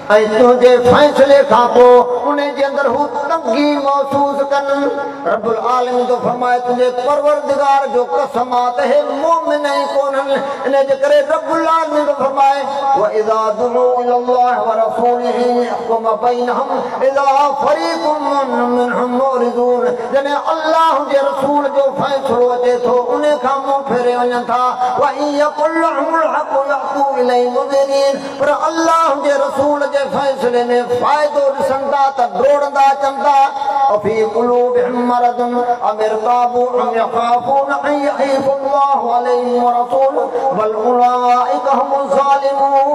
ऐं तुंहिंजे फ़ैसिले खां पोइ उन जे अंदरि हू तंगी महसूस कनि। रब्बुल आलमीन तो फरमाए, तुंहिंजे परवरदिगार जो कसम आहे त हे मोमिन ई कोन्हनि। इन जे करे रब्बुल आलमीन तो फरमाए, व इज़ा दुऊ इलल्लाहि व रसूलिही यहकुम बैनहुम इज़ा फरीक़ुम मिनहुम मुरिदून। जॾहिं अल्लाह जे रसूल जो फ़ैसिलो अचे थो, उन खां मुंहुं फेरे वञनि था। व इन यकुल लहुमुल हक़्क़ु यअतू इलैहि मुज़निन, पर अल्लाह जे रसूल फैसले में फायदो ॾिसनि था त डोड़ंदा अचनि था। अफी क़ुलूबिहिम मरदुन अम इर्ताबू अम यख़ाफून अन यहीफ़ल्लाहु अलैहिम व रसूलुहु बल उलाइका हुमुज़ ज़ालिमून।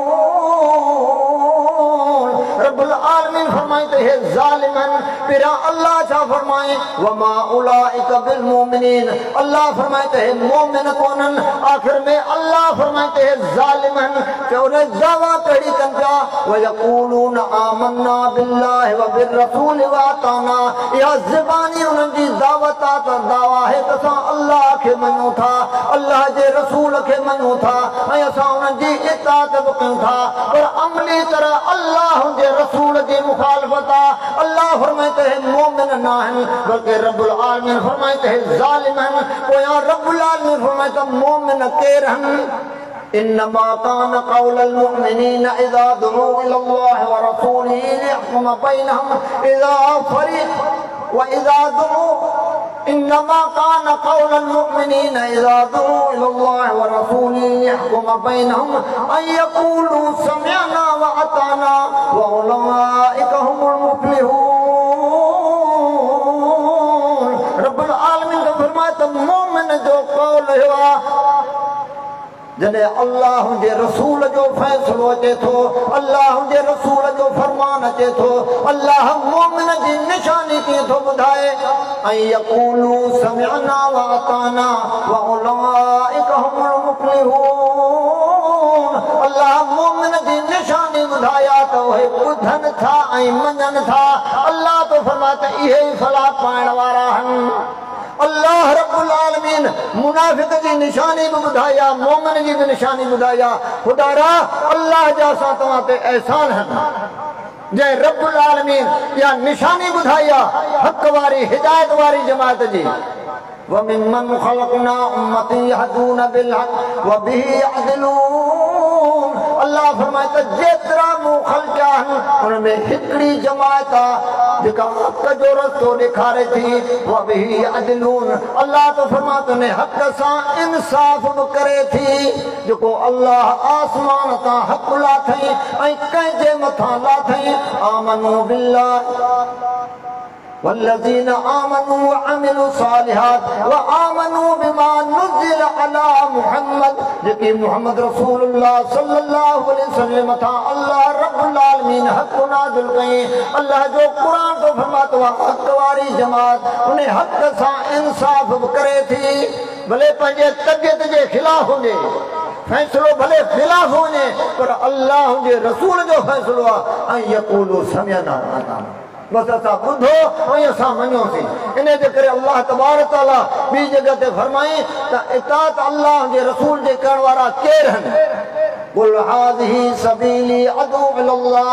रब्बुल आलमीन फरमाए त हे ज़ालिमन, पिरा अल्लाह छा फरमाए? वमा उलाइका बिल मोमिनीन, अल्लाह फरमाए त हे मोमिन कोन्हनि। आखिर में अल्लाह फरमाए त हे ज़ालिमन, त उन दावा कहिड़ी कनि पिया? वयक़ूलून आमन्ना बिल्लाहि व बिर्रसूलि व अताना। इहा ज़बानी उन्हनि जी दावत आहे त दावा आहे त असां अल्लाह खे मञूं था, अल्लाह जे रसूल खे मञूं था ऐं असां उन्हनि जी इताअत बि कयूं था, पर अमली तरह अल्लाह जे रसूल जी मुखालफत आहे। अल्लाह फरमाए त हे मोमिन न आहिनि, बल्कि रब्बुल आलमीन फरमाए त हे ज़ालिमन। पोयां रब्बुल आलमीन फरमाए त मोमिन केर आहिनि? इन्नमा कान क़ौलुल मुमिनीन इज़ा दुऊ इलल्लाहि व रसूलिही लियहकुम बैनहुम इज़ा फरीक़ व इज़ा दुऊ इन्नमा कान क़ौलुल मुमिनीन इज़ा दुऊ इलल्लाहि व रसूलिही लियहकुम बैनहुम अन यक़ूलू समिअना व अताना व उलाइका हुमुल मुफ़्लिहून। रब्बुल आलमीन का फरमाए त मोमिन जो कौल हुआ जॾहिं अल्लाह जे रसूल जो फ़ैसिलो अचे थो, अल्लाह जे रसूल जो फरमान अचे थो, अल्लाह मोमिन जी निशानी कीअं थो ॿुधाए? ऐं यक़ूलू समिअना व अताना व उलाइका हुमुल मुफ़्लिहून। अल्लाह मोमिन जी निशानी ॿुधाया त उहे ॿुधनि था ऐं मञनि था। अल्लाह तो फरमाए त इहे ई फलाह पाइण वारा आहिनि। अल्लाह रब्बुल आलमीन मुनाफिक जी निशानी भी बुधाया, मोमिन जी भी निशानी बुधाया। खुदारा अल्लाह जा असां तव्हां ते एहसान है, जै रब्बुल आलमीन या निशानी बुधाया हक वारी हिदायत वारी जमात जी। वमिम्मन खलक़ना उम्मतन यहदून बिल हक़ व बिही यअदिलून। अल्लाह फरमाए त जेतिरा मूं ख़ल्क़ा आहिनि उनमें हिकिड़ी जमात आहे जेका हक़ जो रस्तो ॾेखारे थी। व बिही यअदिलून, अल्लाह तो फरमाए त हक़ सां इंसाफ़ बि करे थी। जेको अल्लाह आसमान तां हक़ लाथई ऐं कंहिंजे मथां लाथई। आमनू बिल्लाह والذين آمنوا وعملوا الصالحات وآمنوا بما نزل على محمد जेके मोहम्मद रसूलुल्लाह सल्लल्लाहु अलैहि वसल्लम था अल्लाह रब्बुल आलमीन हक नाज़िल कई अल्लाह जो कुरान तो फरमातो हक वारी जमात उन्हें हक सां इंसाफ करे थी भले पंहिंजे तबियत जे खिलाफ हुजे फैसलो भले खिलाफ हुजे पर अल्लाह जे रसूल जो फैसलो आहे ऐं यक़ूलु समिअना व अताअना बस असां ॿुधो ऐं असां मञोसीं इन जे करे अल्लाह तबारक तआला ॿी जॻह ते फरमाई त इताअत अल्लाह जे रसूल जे करण वारा केर आहिनि कुल हाज़िही सबीली अदू इलल्लाह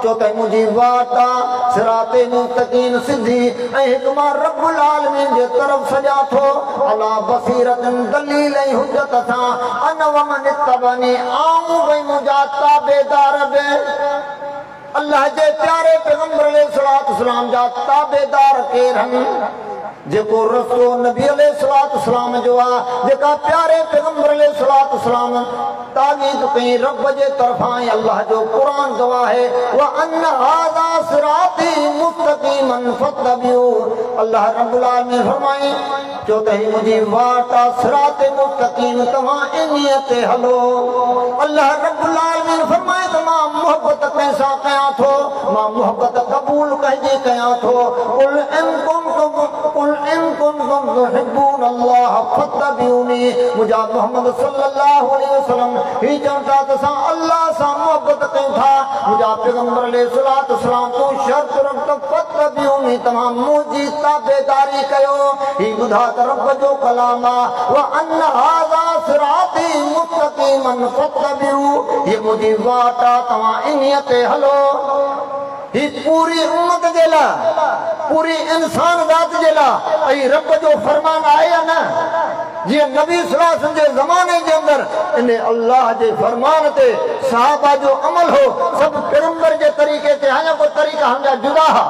चो त मुंहिंजी वाट आहे सिराते मुस्तक़ीम सिधी ऐं हिकु मां रब्बुल आलमीन जे तरफ़ सॼा थो अला बसीरतन दलील ऐं हुज्जत सां अन वमन इत्तबनी आऊं भई मुंहिंजा ताबेदार बि अल्लाह जे प्यारे पैगंबर अलैहिस्सलाम जा ताबेदार केर आहिनि जेको रस्तो नबी अलैहिस्सलाम जो आहे जेका प्यारे पैगंबर अलैहिस्सलाम ताक़ीद कई रब जे तरफ़ां अल्लाह जो क़ुरान गवाह है व अन हाज़ा सिराती मुस्तक़ीमन फत्तबिऊ अल्लाह रब्बुल आलमीन फरमाए जो त ही मुंहिंजी वाट आहे सिराते मुस्तक़ीम तव्हां इन्हीअ ते हलो अल्लाह रब्बुल आलमीन फरमाए त मां मोहब्बत कंहिंसां कयां थो मां मोहब्बत क़बूल कंहिंजी कयां थो कुल इन कुंतुम तुहिब्बून अल्लाह फत्तबिऊनी मुंहिंजा मोहम्मद सल्लल्लाहु अलैहि वसल्लम ही चवनि था त असां अल्लाह सां मोहब्बत कयूं था मुंहिंजा पैगंबर अलैहिस्सलाम तूं शर्त रख त फत्तबिऊनी तव्हां मुंहिंजी ताबेदारी कयो ही ॿुधा त रब जो कलाम आहे व अन हाज़ा सिराती मुस्तक़ीमन फत्तबिऊ ही मुंहिंजी वाट आहे तव्हां इन्हीअ ते हलो ही पूरी उम्मत जे लाइ पूरी इंसान ज़ात जे लाइ ऐं रब जो फरमान आहे या न जीअं नबी सल्लल्लाहु अलैहि वसल्लम जे ज़माने जे अंदरि इन अल्लाह जे फरमान ते सहाबा जो अमल हो सभु पैगंबर जे तरीक़े ते हाणे को तरीक़ा हमजा जुदा हा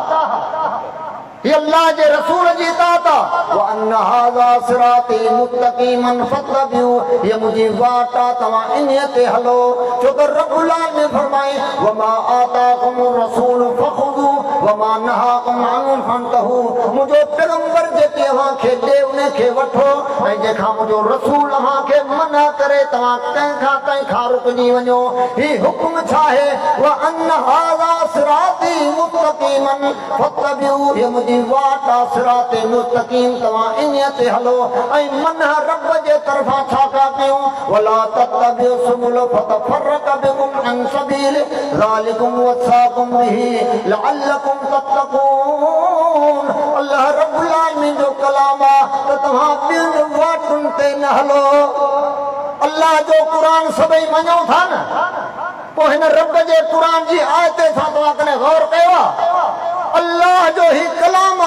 ये अल्लाह जे रसूल जी इताअत व अन हाज़ा सिराती मुस्तक़ीमन फत्तबिऊ ये मुंहिंजी वाट आहे तव्हां इन्हीअ ते हलो छो त रब्बुल आलमीन फरमाए व मा आताकुमुर रसूल फखुदू व मा नहाकुम अन्हु फंतहू मुंहिंजो पैगंबर जेके अव्हांखे ॾे उन खे वठो ऐं जेखां मुंहिंजो रसूल अव्हांखे मना करे तव्हां कंहिंखां रुकजी वञो ही हुक्म छा आहे व अन हाज़ा सिराती मुस्तक़ीमन फत्तबिऊ ये वाट सिराते मुस्तक़ीम तव्हां इन्हीअ ते हलो ऐं मना रब जे तरफ़ां छा था कयूं वला तत्तबिउ सुबुल फतफरक बिकुम अन सबील ज़ालिकुम वसाकुम बिही लअल्लकुम तत्तकून अल्लाह रब्बुल आलमीन जो कलाम आहे त तव्हां ॿियुनि वाटुनि ते न हलो अल्लाह जो क़ुरान सभई मञो था न पोइ हिन रब जे क़ुरान जी आयत सां तव्हां कॾहिं गौर कयो आहे अल्लाह जो ही कलाम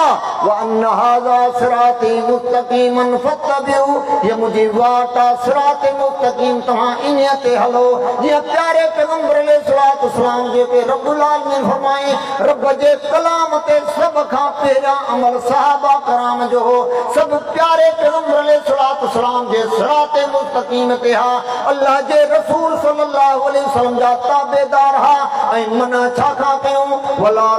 व अन हाज़ा सिराती मुस्तक़ीमन फत्तबिऊ ये मुंहिंजी वाट आहे सिराते मुस्तक़ीम तव्हां इन्हीअ ते हलो जीअं प्यारे पैगंबर अलैहिस्सलाम जेके रब्बुल आलमीन फरमाए रब जे कलाम ते सभ खां पहिरियां अमल सहाबा कराम जो हो सभु प्यारे पैगंबर अलैहिस्सलाम जे सिराते मुस्तक़ीम ते हा अल्लाह जे रसूल सल्लल्लाहु अलैहि वसल्लम जा ताबेदार हा ऐं मना छा खां कयूं वला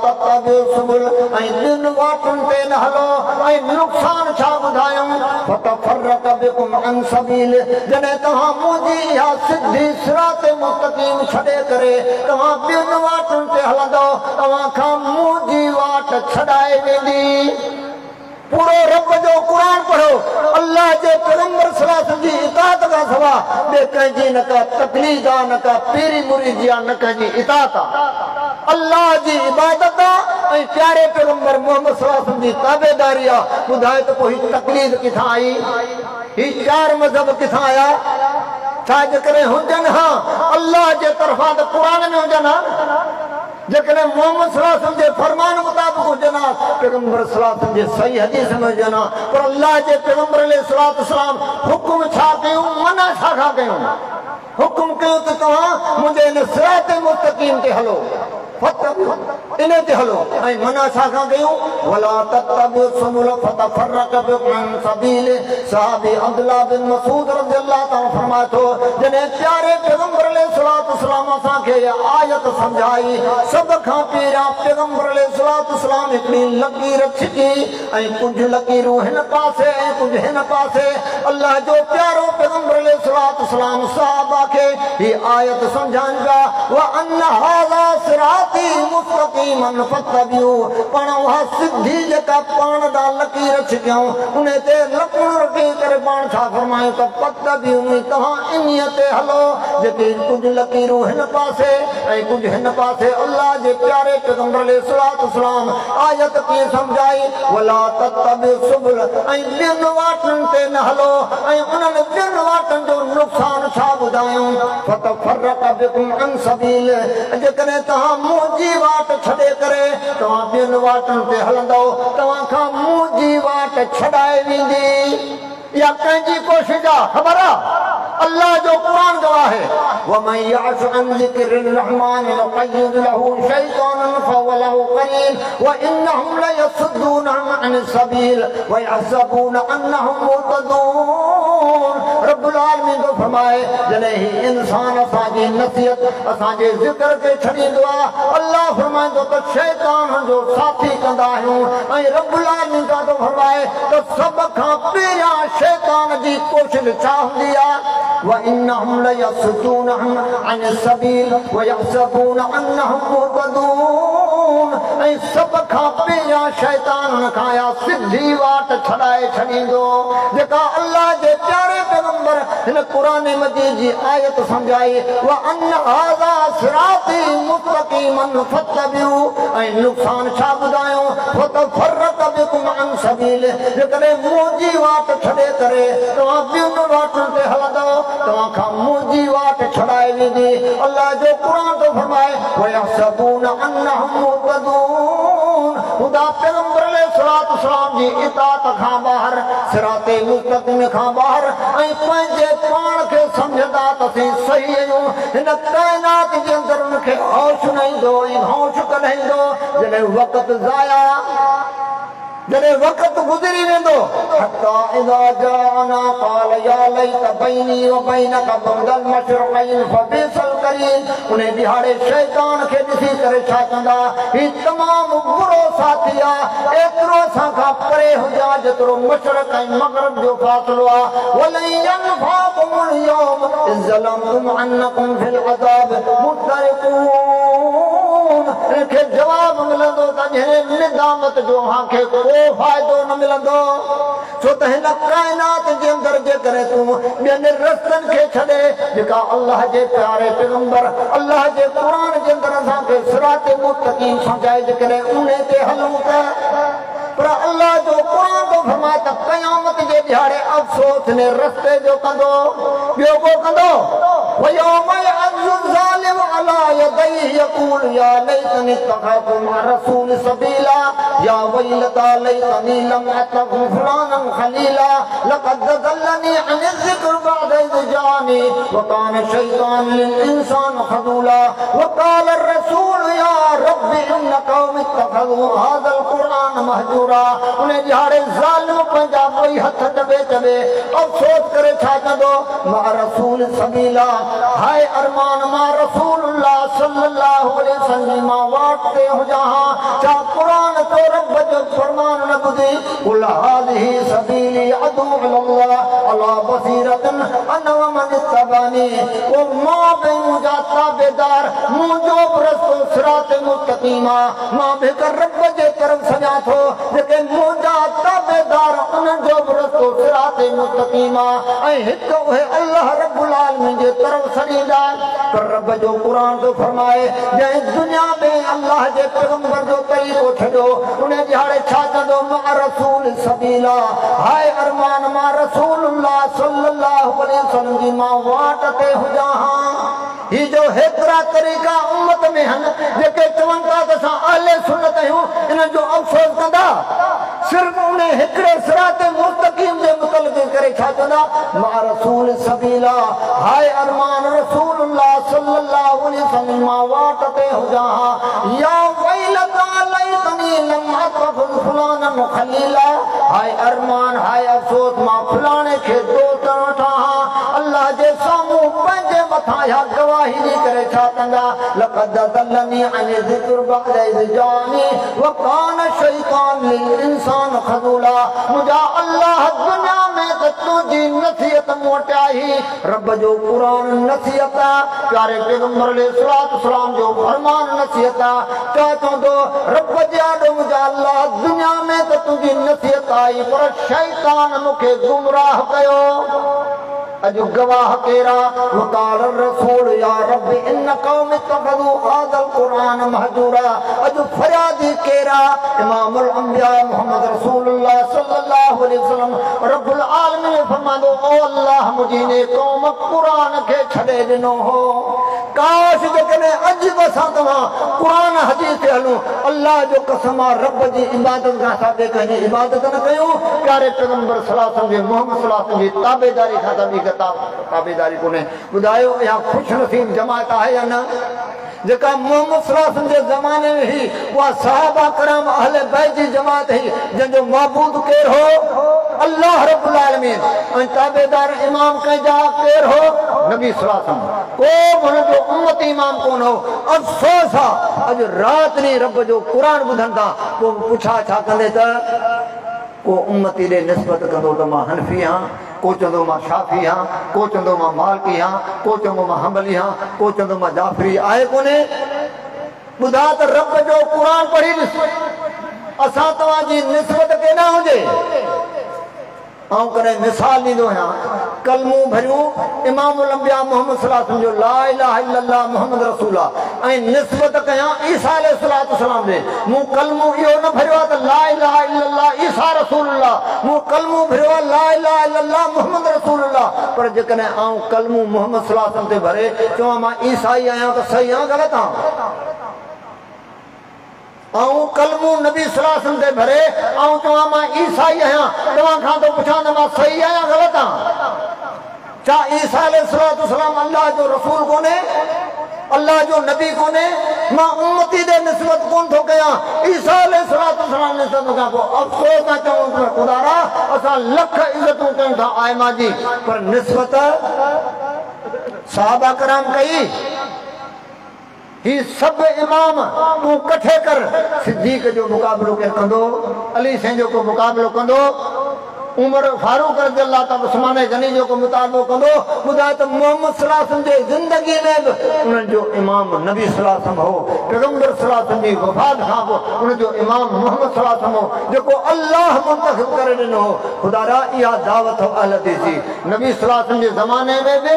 तत्तबिउ सुबुल ऐं ॿियुनि वाटुनि ते न हलो ऐं नुक़सान छा ॿुधायूं फतफरक बिकुम अन सबील जॾहिं तव्हां मुंहिंजी इहा सिधी सिराते मुस्तक़ीम छॾे करे तव्हां ॿियुनि वाटुनि ते हलंदो तव्हां खां मुंहिंजी वाट छॾाए वेंदी पूरो रब जो कुरान पढ़ो अल्लाह जे पैगंबर सल्लल्लाहु अलैहि वसल्लम जी इताअत खां सवा ॿिए कंहिंजी न का तकलीद आहे न का पीरी मुरीदी आहे न कंहिंजी इताअत आहे अल्लाह जी इबादत आहे ऐं प्यारे पैगंबर मोहम्मद सल्लल्लाहु अलैहि वसल्लम जी ताबेदारी आहे ॿुधाए त पोइ तकलीद किथां आई ही चार मज़हब किथां आया छा जेकॾहिं हुजनि हा अल्लाह जे तरफ़ां त क़ुरान में हुजनि हा जेकॾहिं मोहम्मद सल्लल्लाहु अलैहि वसल्लम जे फरमान मुताबिक़ हुजनि हा पैगंबर सल्लल्लाहु अलैहि वसल्लम जे सही हदीस में हुजनि हा पर अल्लाह जे पैगंबर अलैहिस्सलाम हुकुम छा कयूं मना छा खां कयूं हुकुम कयो त तव्हां मुंहिंजे हिन सिराते मुस्तक़ीम ते हलो इन ते हलो ऐं मना छा खां कयूं वला तत्तबिउ सुबुल फतफरक बिकुम अन सबील सहाबी अब्दुल्लाह बिन मसूद रज़ियल्लाहु ताला फरमाए थो जॾहिं प्यारे पैगंबर अलैहिस्सलाम असां खे आयत समझाई सब खां पहिरियां पैगंबर अलैहिस्सलाम हिकिड़ी लकीर छिकी ऐं कुझु लकीरूं हिन पासे ऐं कुझु हिन पासे अल्लाह जो प्यारो पैगंबर अलैहिस्सलाम सहाबा खे ही आयत समझाइनि पिया व अन हाज़ा सिराती मुस्तक़ीमन फत्तबिऊ पण उहा सिधी जेका पाण ॾांहुं लकीर छिकियऊं उन ते लकुण रखी करे पाण छा फरमायूं त फत्तबिऊ तव्हां इन्हीअ ते हलो जेके कुझु लकीरूं हिन पासे ऐं कुझु हिन पासे अल्लाह जे प्यारे पैगंबर अलैहिस्सलाम आयत कीअं समझाई वला तत्तबिउ सुबुल ऐं ॿियनि वाटनि ते न हलो ऐं उन्हनि ॿियनि वाटनि जो नुक़सान छा ॿुधायूं फतफर्रक़ बिकुम अन सबील जेकॾहिं तव्हां मुंहिंजी वाट छॾे करे तव्हां ॿियनि वाटनि ते हलंदव तव्हां खां मुंहिंजी वाट छॾाए वेंदी या कंहिंजी कोशिश आहे ख़बर आहे अल्लाह जो क़ुरान गवाह है वमन यअश अन ज़िक्रिर रहमान नुक़य्यिद लहू शैतानन फहुव लहू क़रीन व इन्नहुम लयसुद्दूनहुम अन सबील व यहसबून अन्नहुम मुहतदून रब्बुल आलमीन तो फरमाए जॾहिं ही इंसान असांजी नसीहत असांजे ज़िक्र खे छॾींदो आहे अल्लाह फरमाईंदो त शैतान जो साथी कंदा आहियूं ऐं रब्बुल आलमीन तो फरमाए त सभ खां पहिरियां शैतान जी कोशिश छा हूंदी आहे وإنهم ليصدونهم عن السبيل ويحسبون أنهم مهتدون ऐं सभ खां पहिरियां शैतान खां सिधी वाट छॾाए छॾींदो जेका अल्लाह जे प्यारे पैगंबर हिन क़ुरान मजीद जी आयत समझाई व अन हाज़ा सिराती मुस्तक़ीमन फत्तबिऊ ऐं नुक़सान छा ॿुधायूं फतफर्रक़ बिकुम अन सबील जेकॾहिं मुंहिंजी वाट छॾे करे तव्हां ॿियनि वाटुनि ते हलंदव तव्हां खां मुंहिंजी वाट छॾाए वेंदी अल्लाह जो क़ुरान थो फरमाए वयहसबून अन्नहुम मुहतदून ख़ुदा पैगंबर अलैहिस्सलाम जी इताअत खां ॿाहिरि सिराते मुस्तक़ीम खां ॿाहिरि ऐं पंहिंजे पाण खे सम्झंदा त असीं सही आहियूं हिन काइनात जे अंदरि उनखे होश न ईंदो ऐं होश कॾहिं ईंदो जॾहिं वक़्तु ज़ाया जॾहिं वक़्तु गुज़री वेंदो हत्ता इज़ा जाअना क़ाल या लैत बैनी व बैनक बुअदल मशरिक़ैन फबिसल करीन उन दिहाड़े शैतान खे ॾिसी करे छा कंदा ही तमामु बुरो साथी आहे एतिरो असां खां परे हुजां जेतिरो मशरिक़ ऐं मग़रिब जो फ़ासिलो आहे वलन यनफअकुमुल यौम इज़ ज़लमतुम अन्नकुम फिल अज़ाब मुस्तरिक़ून इनखे जवाब मिलंदो त हिन निदामत जो असांखे को फ़ाइदो न मिलंदो छो त हिन काइनात जे अंदरि जेकॾहिं तूं ॿियनि रस्तनि खे छॾे जेका अल्लाह जे प्यारे पैगंबर अल्लाह जे क़ुरान जे अंदरि असांखे सिराते मुस्तक़ीम समझाए जेकॾहिं उन ते हलूं त पर अल्लाह जो क़ुरान तो फरमाए त क़यामत जे ॾिहाड़े अफ़सोस ने रस्ते जो कंदो ॿियो को कंदो वयौम यअज़्ज़ु ज़ालिमु अला यदैहि यक़ूल या लैतनी इत्तख़ज़तु मअ रसूल सबीला या वैलता लैतनी लम अत्तख़िज़ फुलानन खलीला लक़द ज़ल्लनी अनि ज़िक्र बअद इज़ जानी व कान शैतान लिल इंसान खज़ूला व क़ाल अर्रसूल या रब्बि इन क़ौमी इत्तख़ज़ू हाज़ल क़ुरआन महजूरा उन ॾिहाड़े ज़ालिम पंहिंजा ॿई हथ दॿे दॿे अफ़सोस करे छा कंदो मअ रसूल सबीला हाय अरमान मां रसूलुल्लाह सल्लल्लाहु अलैहि वसल्लम मां वाट ते हुजां छा क़ुरान तो रब जो फरमान न ॿुधी कुल हाज़िही सबीली अदू इलल्लाह अला बसीरतन अना व मन इत्तबानी ओ मां बि मुंहिंजा ताबेदार मुंहिंजो रस्तो सिराते मुस्तक़ीम आहे मां बि हिक रब जे तरफ़ सॼा थो जेके मुंहिंजा ताबेदार उन्हनि जो बि रस्तो सिराते मुस्तक़ीम आहे ऐं हिकु उहे अल्लाह रब्बुल आलमीन जे तरफ़ सॼींदा पर रब जो क़ुरान तो फरमाए जंहिं दुनिया में अल्लाह जे पैगंबर जो तरीक़ो छॾियो उन ॾिहाड़े छा कंदो मअ रसूल सबीला हाय अरमान मां रसूलुल्लाह सल्लल्लाहु अलैहि वसल्लम जी मां वाट ते हुजां ही जो हेतिरा तरीक़ा उम्मत में आहिनि जेके चवनि था त असां अहले सुन्नत आहियूं इन्हनि जो अफ़सोस कंदा सिर्फ़ उन हिकिड़े सिराते मुस्तक़ीम जे मुतलक़ करे छा कंदा मअ रसूल सबीला हाय अरमान रसूलुल्लाह सल्लल्लाहु अलैहि वसल्लम मां वाट ते हुजां या वैलता लैतनी लम अत्तख़िज़ फुलानन खलीला हाय अरमान हाय अफ़सोस मां फलाणे खे दोस्त वठां अल्लाह जे साम्हूं पंहिंजे मथां या गवाही दी करे छा कंदा लक़द दल्लनी अन ज़िक्र बअद इज़ जानी व कान शैतान लिल इंसान खज़ूला मुझा अल्लाह दुनिया में त तुझी नसीहत मोटाई रब जो कुरान नसीहत प्यारे पैगंबर अलैहिस्सलाम जो फरमान नसीहत चाहतो तो रब जाडो मुझा अल्लाह दुनिया में त तुझी नसीहत आई पर शैतान मुखे गुमराह कयो अजु गवाह केरा वकाल रसूल या रब इन कौम तखदु हादल कुरान महजूरा अजु फरियादी केरा इमामुल अंबिया मोहम्मद रसूलुल्लाह सल्लल्लाहु अलैहि वसल्लम रब्बुल आलमीन फरमादो ओ अल्लाह मुझी ने कौम कुरान के छड़े दिनो हो काश जकने अज बसा तवा कुरान हदीस ते हलूं अल्लाह जो कसम रब जी इबादत का साबे कने इबादत न कयो प्यारे पैगंबर सल्लल्लाहु अलैहि वसल्लम जे मोहम्मद सल्लल्लाहु अलैहि वसल्लम जी ताबेदारी का तबी ताबेदारी कोने बुधायो या खुश नसीब जमात है या न जेका मोहम्मद सल्लल्लाहु अलैहि वसल्लम जे जमाने में ही वा सहाबा करम अहले बैत जी जमात है जंजो माबूद केर हो अल्लाह रब्बुल आलमीन और ताबेदार इमाम कजा केर हो नबी सल्लल्लाहु अलैहि वसल्लम को मन जो उम्मत इमाम कोन हो अफसोस आज रात ने रब जो कुरान बुधन था वो पूछा छा कंदे त को उम्मती दे निस्बत कंदो त मां हनफी हां को चंदो मां शाफी हां को चंदो मां मालिकी हां को चंदो मां हंबली हां को चंदो मां जाफरी आए कोने बुधा त रब जो कुरान पढ़ी असा तवा जी निस्बत केना हुजे आऊं करे मिसाल दी दो हां कलमो भरियो इमामुल अंबिया मोहम्मद सल्लल्लाहु अलैहि वसल्लम जो ला इलाहा इल्लल्लाह मोहम्मद रसूलुल्लाह ऐ निस्बत कया ईसा अलैहि सलाम दे मु कलमो यो न भरियो त ला इलाहा इल्लल्लाह ईसा रसूलुल्लाह मु कलमो भरियो ला इलाहा इल्लल्लाह मोहम्मद रसूलुल्लाह पर जकने आऊं कलमो मोहम्मद सल्लल्लाहु अलैहि वसल्लम ते भरे चवा मां ईसाई आया त सही आ गलत आ आऊं कलमो नबी सल्लल्लाहु अलैहि वसल्लम ते भरे आऊं चवा मां ईसाई आया तवा खां तो पुछा न मां सही आया गलत आ चा ईसा अलैहिस्सलाम अल्लाह जो रसूल कोने अल्लाह जो नबी कोने मां उम्मती दे निस्बत कोन थो कया ईसा अलैहिस्सलाम निस्बत का को अफसोस का चऊं खुदारा असा लख इज्जतों कयूं था आयमा जी पर निस्बत सहाबा कराम कई ही सब इमाम तू कठे कर सिद्दीक जो मुकाबलो के कंदो अली से जो को मुकाबलो कंदो उमर फारूक रज़ियल्लाहु ताला उस्मान गनी जो को मुतालबो कंदो खुदा त मोहम्मद सल्लल्लाहु अलैहि वसल्लम जे जिंदगी में उन जो इमाम नबी सल्लल्लाहु अलैहि वसल्लम हो पैगंबर सल्लल्लाहु अलैहि वसल्लम जी वफात खां पो उन जो इमाम मोहम्मद सल्लल्लाहु अलैहि वसल्लम हो जो को अल्लाह मुंतखब करे दिनो खुदारा या दावत अहल हदीस नबी सल्लल्लाहु अलैहि वसल्लम जे जमाने में भी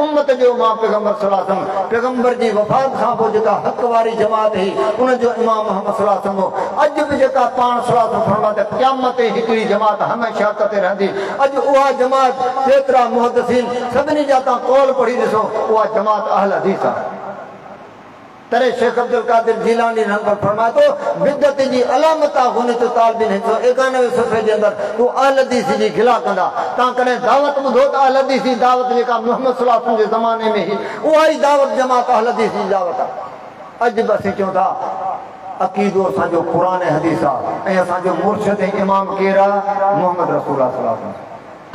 उम्मत जो मां पैगंबर सल्लल्लाहु अलैहि वसल्लम पैगंबर जी वफात खां पो जेका हक वारी जमात ही उन जो इमाम मोहम्मद सल्लल्लाहु अलैहि वसल्लम अज भी जेका पान सल्लल्लाहु अलैहि वसल्लम फरमाते क़यामत हिकड़ी जमात हमेशा रहंदी अज उहा जमात जेतरा मुहद्दिसीन सभिनी जाता कौल पढ़ी ॾिसो उहा जमात अहल हदीस आहे तरे शेख अब्दुल कादिर जीलानी नंबर फरमाए तो बिदत जी अलामत हुन तो तालबिन 191 सफ़े जे अंदर तू अहल हदीस जी गिला कंदा ता कने दावत ॿुधो त अहल हदीस जी दावत जेका मोहम्मद सल्लल्लाहु अलैहि वसल्लम जे ज़माने में ही उहा ई दावत जमात अहल हदीस जी दावत आहे अज बि असीं चऊं था अकीदो असांजो कुरान हदीस आहे ऐं असांजो मुर्शिद इमाम केरा मोहम्मद रसूलुल्लाह सल्लल्लाहु अलैहि वसल्लम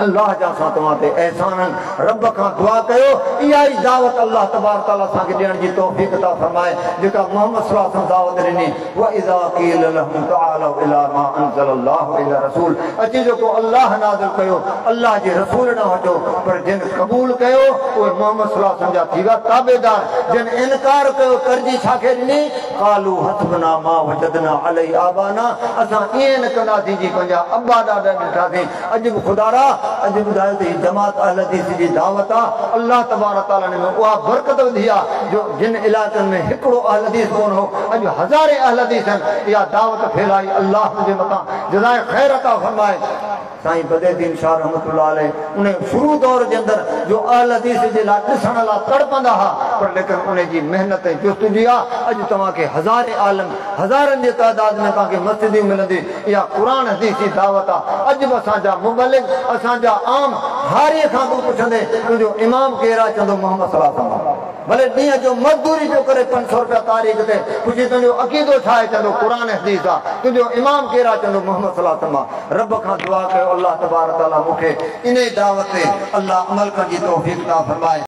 अल्लाह जा सा तवाते एहसान रब का दुआ कयो इहा ई दावत अल्लाह तबारक तआला साके देण जी तौफीक अता फरमाए जेका मोहम्मद सल्लल्लाहु अलैहि वसल्लम दावत ॾिनी व इज़ा क़ील लहुम तआलू इला मा अंज़लल्लाहु इला रसूल अची जो को अल्लाह नाज़िल कयो अल्लाह जे रसूल न हटो पर जिन कबूल कयो उहे मोहम्मद सल्लल्लाहु अलैहि वसल्लम जा थी विया ताबेदार जिन इनकार कयो करजी छाखे ॾिनी क़ालू हस्बना मा वजदना अलैहि आबाना असां ईअं न कंदासीं जी पंहिंजा अब्बा ॾाॾा ॾिठासीं अॼु बि खुदारा अज बुधायो त जमात अहल हदीस जी दावत आहे अल्लाह तबारक तआला ने उहा बरकत वधी आहे जो जिन इलाइक़नि में हिकिड़ो अहल हदीस कोन हो अॼु हज़ारे अहल हदीस आहिनि इहा दावत फैलाई अल्लाह मुंहिंजे मथां जज़ाए ख़ैर अता फरमाए साईं बदरुद्दीन शाह रहमतुल्लाह अलैह उन शुरू दौर जे अंदर जो अहल हदीस जे लाइ ॾिसण लाइ तड़पंदा हुआ पर लेकिन उन जी महिनत ऐं जुस्तजी आहे अॼु तव्हांखे हज़ारे आलम हज़ारनि जे तादाद में तव्हांखे मस्जिदियूं मिलंदी इहा क़ुरान हदीस जी दावत आहे अॼु बि असांजा मुबलिग असांजा आम हारीअ खां तूं पुछंदे तुंहिंजो इमाम केरु आहे चवंदो मोहम्मद सल्लल्लाहु अलैहि वसल्लम भले ॾींहं जो मज़दूरी जो करे 500 रुपया तारीख़ ते पुछी तुंहिंजो अक़ीदो छा आहे चवंदो क़ुरान हदीस आहे तुंहिंजो इमाम केरु आहे चवंदो मोहम्मद सल्लल्लाहु अलैहि वसल्लम रब खां दुआ कयो अल्लाह तबारक तआला मूंखे इन दावत ते अल्लाह अमल करण जी तौफ़ीक़ अता फरमाए।